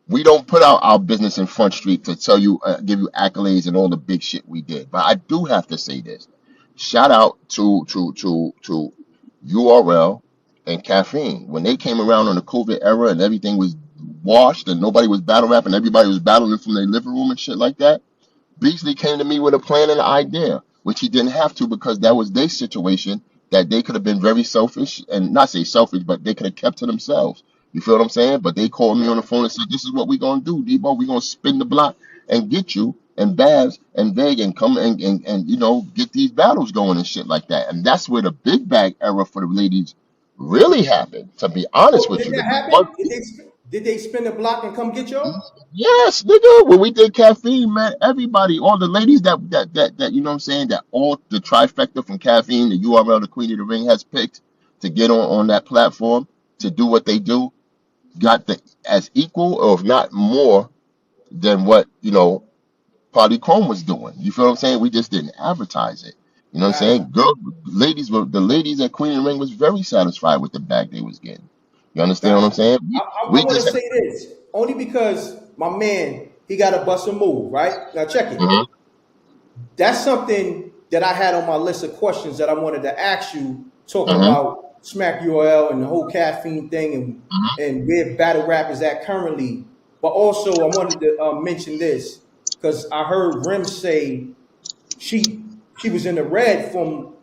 We don't put out our business in Front Street to tell you, give you accolades and all the big shit we did. But I do have to say this. Shout out to URL and Caffeine. When they came around on the COVID era and everything was washed and nobody was battle rapping, everybody was battling from their living room and shit like that. Beasley came to me with a plan and an idea, which he didn't have to because that was their situation that they could have been very selfish and not say selfish, but they could have kept to themselves. You feel what I'm saying? But they called me on the phone and said, "This is what we're gonna do, Debo. We're gonna spin the block and get you and Babs and Veg and come and get these battles going and shit like that." And that's where the big bag era for the ladies really happened. To be honest Oh, with did you, that happen? Did they spin the block and come get y'all? yes, nigga. When we did caffeine, man, everybody, all the ladies that you know what I'm saying, that all the trifecta from caffeine, the URL, the Queen of the Ring has picked to get on that platform to do what they do, got the as equal or if not more than what, Party Chrome was doing. You feel what I'm saying? We just didn't advertise it. You know what I'm Got you. saying? The ladies at Queen of the Ring was very satisfied with the bag they was getting. You understand what Got I'm you. saying? I We want to just say this only because my man he got a bust a move right now. Check it. Mhm, That's something that I had on my list of questions that I wanted to ask you, talking mhm, about Smack URL and the whole caffeine thing mhm, and where battle rap is at currently. But also, I wanted to mention this because I heard Rim say she was in the red from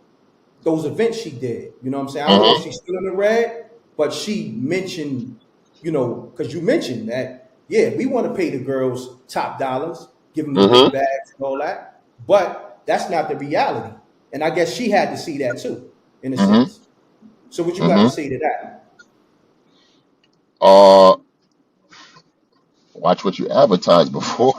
those events she did. You know what I'm saying? I don't know if mhm, she's still in the red, but she mentioned, because you mentioned that, yeah, we want to pay the girls top dollars, give them the big mhm, bags and all that. But that's not the reality. And I guess she had to see that too, in a mhm, sense. So what you got to mhm. say to that? Uh, Watch what you advertise before.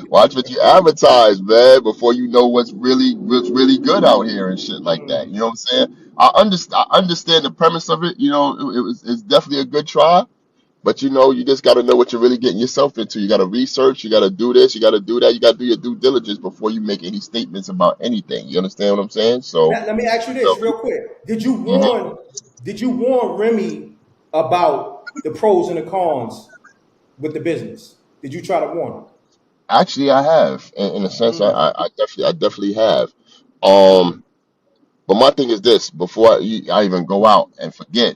Watch what you advertise, man, before you know what's really good out here and shit like that. You know what I'm saying? I understand the premise of it. It's definitely a good try, but you just got to know what you're really getting yourself into. You got to research. You got to do this. You got to do that. You got to do your due diligence before you make any statements about anything. You understand what I'm saying? So, Let me ask you this real quick. mhm. Did you warn Remy about the pros and the cons with the business? Did you try to warn Actually, I have. In a sense, I, him? I, I definitely have. Um, but my thing is this: before I even go out and forget,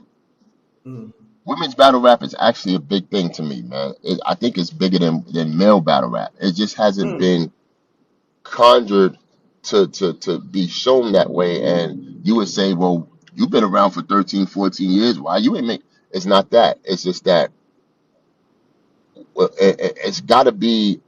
Mm, women's battle rap is actually a big thing to me, man. I think it's bigger than male battle rap. It just hasn't mm. been conjured to be shown that way. And you would say, well, you've been around for 13, 14 years. Why you ain't make? It's not that. It's just that well, it's got to be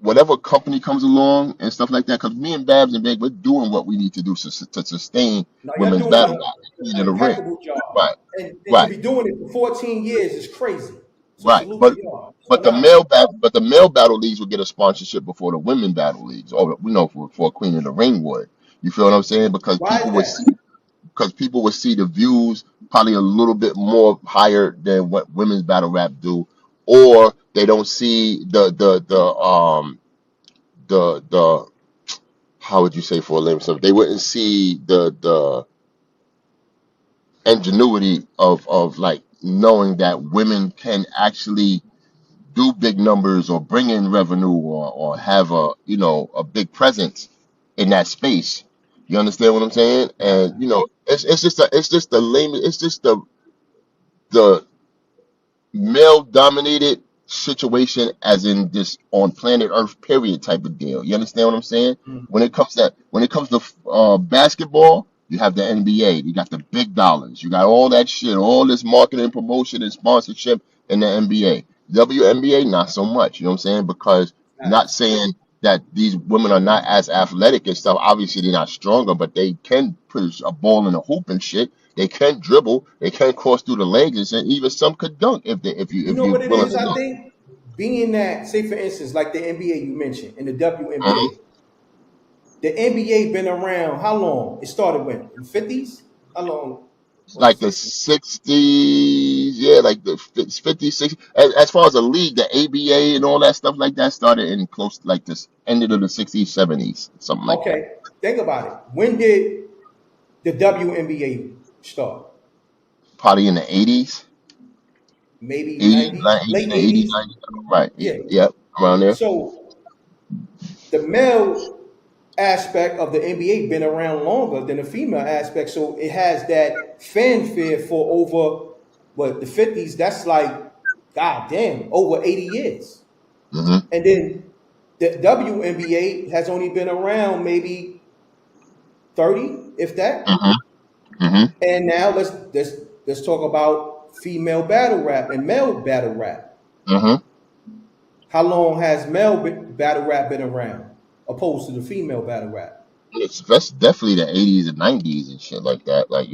whatever company comes along and stuff like that. Because me and Babs and Big, we're doing what we need to do to sustain No, y'all women's doing battle rap in an the ring. impeccable job. Right, And to right. be doing it for 14 years is crazy. So Right, salute but to y'all. but the Phenomenal. male battle leagues would get a sponsorship before the women battle leagues, or for Queen of the Ring would. You feel what I'm saying? Why is that? Because people would see the views probably a little bit more higher than what women's battle rap do, or they don't see the how would you say for a lame so they wouldn't see the ingenuity of like knowing that women can actually do big numbers or bring in revenue or have a big presence in that space. You understand what I'm saying? And Gotcha. it's just the lame it's just the male dominated situation as in this on planet Earth period type of deal. You understand what I'm saying? Mm. When it comes to basketball, you have the NBA. You got the big dollars. You got all that shit, all this marketing, promotion, and sponsorship in the NBA. WNBA, not so much. You know what I'm saying? Because not Facts. saying that these women are not as athletic and stuff. Obviously, they're not stronger, but they can push a ball in a hoop and shit. They can dribble. They can cross through the legs, and even some could dunk if you You if know you what it willing is, to I dunk. think? Being that, say for instance, like the NBA you mentioned and the Mhm. WNBA. The NBA been around how long? It started when? In the 50s? How long? Or the Like the 60s? 60s, yeah, like the 50s, 60s. As far as the league, the ABA and all that stuff like that started in close like this ended of the 60s, 70s, something like that. Okay, think about it. When did the WNBA start? Probably in the 80s, Maybe 80s, 90s, 80s, late 80s, 80s? 90s, right? Yeah. Yep, around there. So the male aspect of the NBA been around longer than the female aspect. So it has that fanfare for over what the 50s, that's like, god damn, over 80 years. Hmm. And then the WNBA has only been around maybe 30, if that. Hmm. Hmm. And now let's talk about female battle rap and male battle rap. Hmm. How long has battle rap been around opposed to the female battle rap? That's definitely the 80s and 90s and shit like that. Like,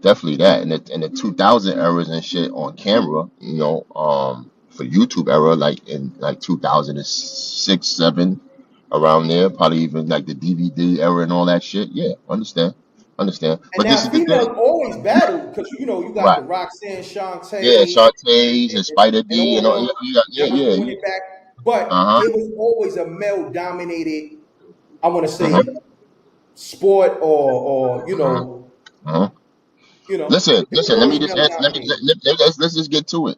definitely that. And the 2000 eras and shit on camera, for YouTube era, like in like 2006, 7, around there, probably even like the DVD era and all that shit. Yeah, understand. And But this now is the thing, females always battle because you got right? the Roxanne, Yeah, Shantae, Shantae's and, and Spider and D and all all. them. Yeah, Y'all was yeah, doing yeah. it back, but Uh huh. it was always a male dominated. I want to Uh huh. say sport or Uh huh. it was Listen. Let me always just male ask. dominated. Let's just get to it.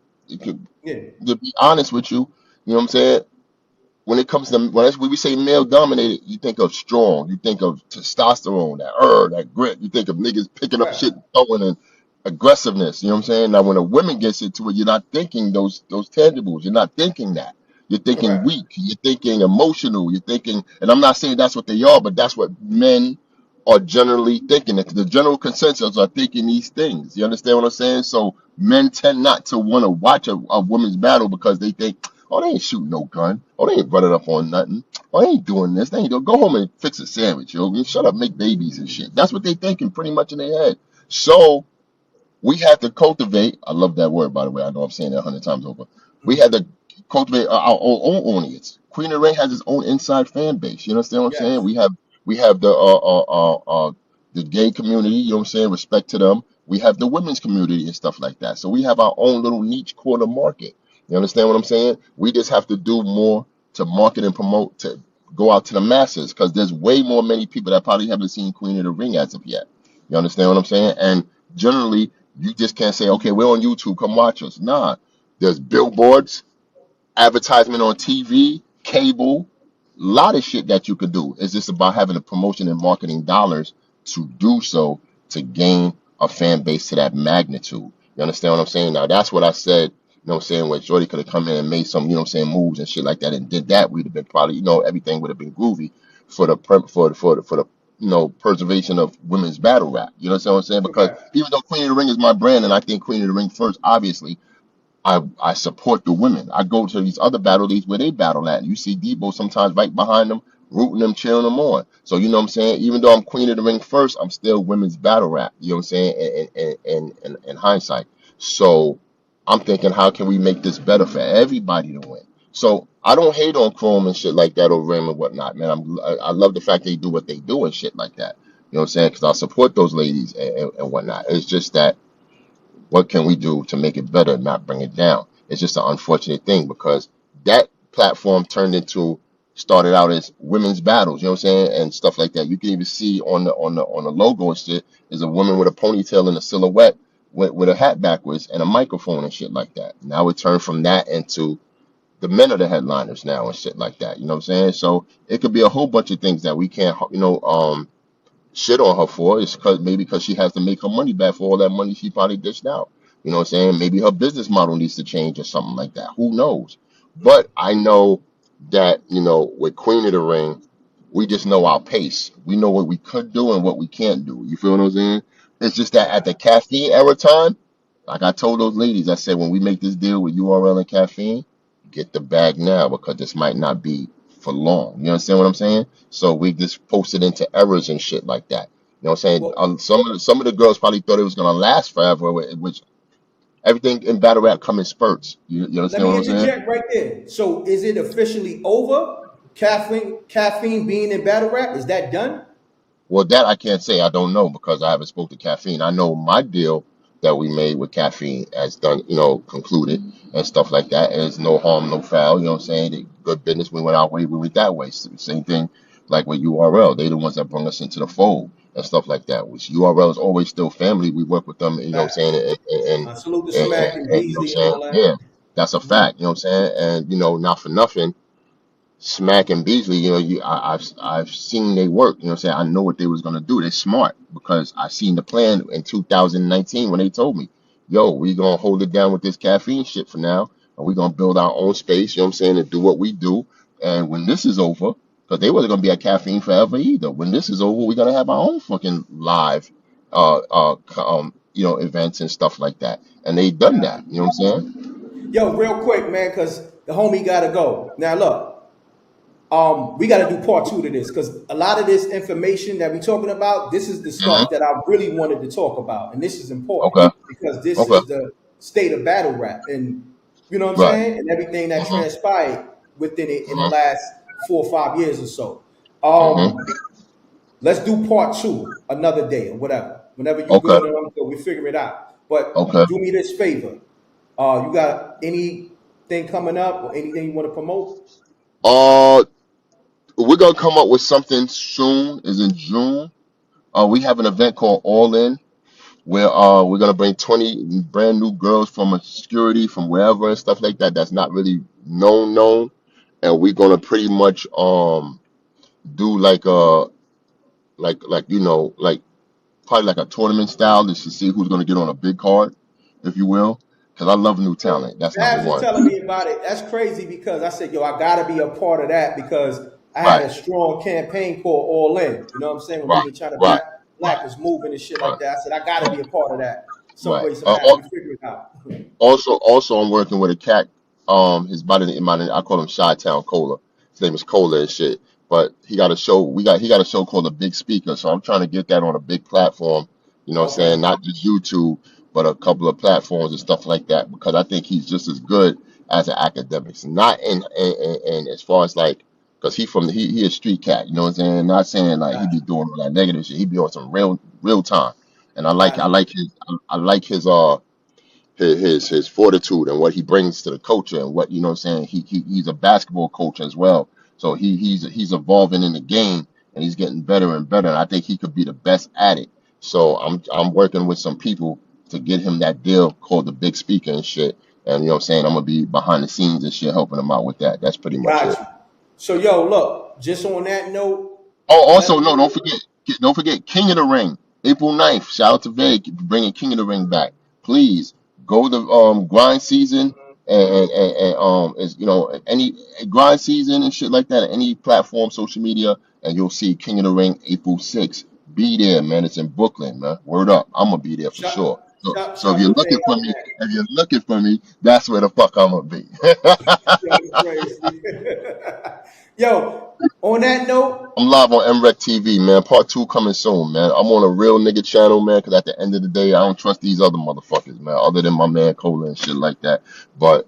Yeah, To be honest with you know what I'm saying? When it comes to when we say male dominated, you think of strong, you think of testosterone, that grit, you think of niggas picking up shit, right. and throwing and aggressiveness. You know what I'm saying? Now, when a woman gets into it, you're not thinking those tangibles. You're not thinking that. You're thinking Right. weak. You're thinking emotional. You're thinking, and I'm not saying that's what they are, but that's what men are generally thinking. The general consensus are thinking these things. You understand what I'm saying? So men tend not to want to watch a woman's battle because they think, oh, they ain't shooting no gun. Oh, they ain't running up on nothing. Oh, they ain't doing this. They ain't go home and fix a sandwich, yo. Shut up, make babies and shit. That's what they thinking pretty much in their head. So we have to cultivate. I love that word, by the way. I know I'm saying that 100 times over. We Mhm. had to cultivate our own audience. Queen of the Ring has its own inside fan base. You understand what I'm saying? Yes. We have the gay community. You know what I'm saying? Respect to them. We have the women's community and stuff like that. So we have our own little niche corner market. You understand what I'm saying? We just have to do more to market and promote to go out to the masses because there's way more many people that probably haven't seen Queen of the Ring as of yet. You understand what I'm saying? And generally, you just can't say, okay, we're on YouTube, come watch us. Nah, there's billboards, advertisement on TV, cable, a lot of shit that you could do. It's just about having the promotion and marketing dollars to do so to gain a fan base to that magnitude. You understand what I'm saying? Now, that's what I said, you know what I'm saying, where Jordy could have come in and made some, you know what I'm saying, moves and shit like that and did that, we'd have been probably, everything would have been groovy for the, for the, preservation of women's battle rap. You know what I'm saying? Because Okay. even though Queen of the Ring is my brand and I think Queen of the Ring first, obviously, I support the women. I go to these other battle leagues where they battle at. You see Debo sometimes right behind them, rooting them, cheering them on. So you know what I'm saying? Even though I'm Queen of the Ring first, I'm still women's battle rap. You know what I'm saying? In hindsight. So I'm thinking, how can we make this better for everybody to win? So I don't hate on Chrome and shit like that or Rim and whatnot, man. I love the fact they do what they do and shit like that. You know what I'm saying? Because I support those ladies and whatnot. It's just that what can we do to make it better, not bring it down? It's just an unfortunate thing because that platform started out as women's battles, you know what I'm saying, and stuff like that. You can even see on the logo and shit is a woman with a ponytail and a silhouette with a hat backwards and a microphone and shit like that. Now it turned from that into the men are the headliners now and shit like that. You know what I'm saying? So it could be a whole bunch of things that we can't, shit on her for is because she has to make her money back for all that money she probably dished out. You know what I'm saying? Maybe her business model needs to change or something like that. Who knows? But I know that, with Queen of the Ring, we just know our pace. We know what we could do and what we can't do. You feel what I'm saying? It's just that at the caffeine era time, like I told those ladies, I said, when we make this deal with URL and caffeine, get the bag now because this might not be for long. You understand what I'm saying? So we just posted into errors and shit like that. You know what I'm saying? Well, Some of the girls probably thought it was gonna last forever, which everything in battle rap come in spurts. You let understand me what I'm saying? interject right there. So is it officially over? Caffeine being in battle rap, is that done? Well, that I can't say. I don't know because I haven't spoke to caffeine. I know my deal that we made with caffeine has done, concluded and stuff like that. And it's no harm, no foul. You know what I'm saying? They, good business. We went our way. We went that way. Same thing like with URL. They the ones that brought us into the fold and stuff like that. Which URL is always still family. We work with them. You know what I'm saying? Salute to And, Smack and and you know Beasley what and I'm saying? all that. Yeah, that's a Mhm. fact. You know what I'm saying? And not for nothing. Smack and Beasley, I've seen they work. You know what I'm saying? I know what they was gonna do. They're smart because I seen the plan in 2019 when they told me, "Yo, we gonna hold it down with this caffeine shit for now, and we gonna build our own space." You know what I'm saying? And do what we do. And when this is over, because they wasn't gonna be at caffeine forever either. When this is over, we're gonna have our own fucking live, events and stuff like that. And they done Got that. you. You know what I'm saying? Yo, real quick, man, because the homie gotta go. Now look, we got to do part two to this because a lot of this information that we're talking about, this is the Hmm. stuff that I really wanted to talk about, and this is important Okay. because this Okay. is the state of battle rap, and you know what I'm Right. saying, and everything that Hmm. transpired within it in the Hmm. last 4 or 5 years or so. Hmm. Let's do part two another day or whatever. Whenever you Okay. good and I'm good, we figure it out. But Okay. do me this favor. You got anything coming up or anything you want to promote? Uh, we're gonna come up with something soon. Is in June. We have an event called All In, where we're gonna bring 20 brand new girls from a security from wherever and stuff like that. That's not really known, and we're gonna pretty much do like probably like a tournament style just to see who's gonna get on a big card, if you will. Because I love new Yo, talent. That's number Babs was one. telling me about it. That's crazy because I said, yo, I gotta be a part of that because I had Right. a strong campaign called All In. You know what I'm saying? When we Right. were trying to Right. black was moving and shit Right. like that. I said, I gotta be a part of that. Some Right. way, somehow. We figure it out. Also, I'm working with a cat. His body, I call him Chi Town Cola. His name is Cola and shit. But he got a show. He got a show called The Big Speaker. So I'm trying to get that on a big platform. You know what I'm Okay. saying? Not just YouTube, but a couple of platforms and stuff like that, because I think he's just as good as an academics. Not in as far as like, because he a street cat, you know what I'm saying? Not saying like he Gotcha. be doing all that negative shit. He be on some real time, and Gotcha. I like his fortitude and what he brings to the culture, and what, you know what I'm saying, he's a basketball coach as well, so he's evolving in the game, and he's getting better and better, and I think he could be the best at it. So I'm working with some people to get him that deal called the big speaker and shit, and you know what I'm saying, I'm gonna be behind the scenes and shit helping him out with that. That's pretty much it. Gotcha. So yo, look, just on that note, Oh, let also, me no, don't forget King of the Ring, April 9th. Shout out to Veg bringing King of the Ring back. Please go to grind season, and is, you know, any grind season and shit like that, any platform, social media, and you'll see King of the Ring April 6th. Be there, man. It's in Brooklyn, man. Word up, I'm gonna be there for shut sure. So if shut you're the looking thing for on me, that. that's where the fuck I'm gonna be. Shut the crazy. Yo, on that note, I'm live on MREC TV, man. Part two coming soon, man. I'm on a real nigga channel, man, because at the end of the day, I don't trust these other motherfuckers, man, other than my man Cola and shit like that. But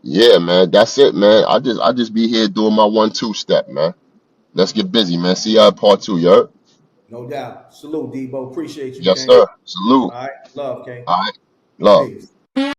yeah, man, that's it, man. I just be here doing my 1-2 step, man. Let's get busy, man. See y'all at part two, you heard? no doubt. Salute, Debo. Appreciate you, Yes, King. sir. Salute. All right. Love, King. All right. Love. Peace.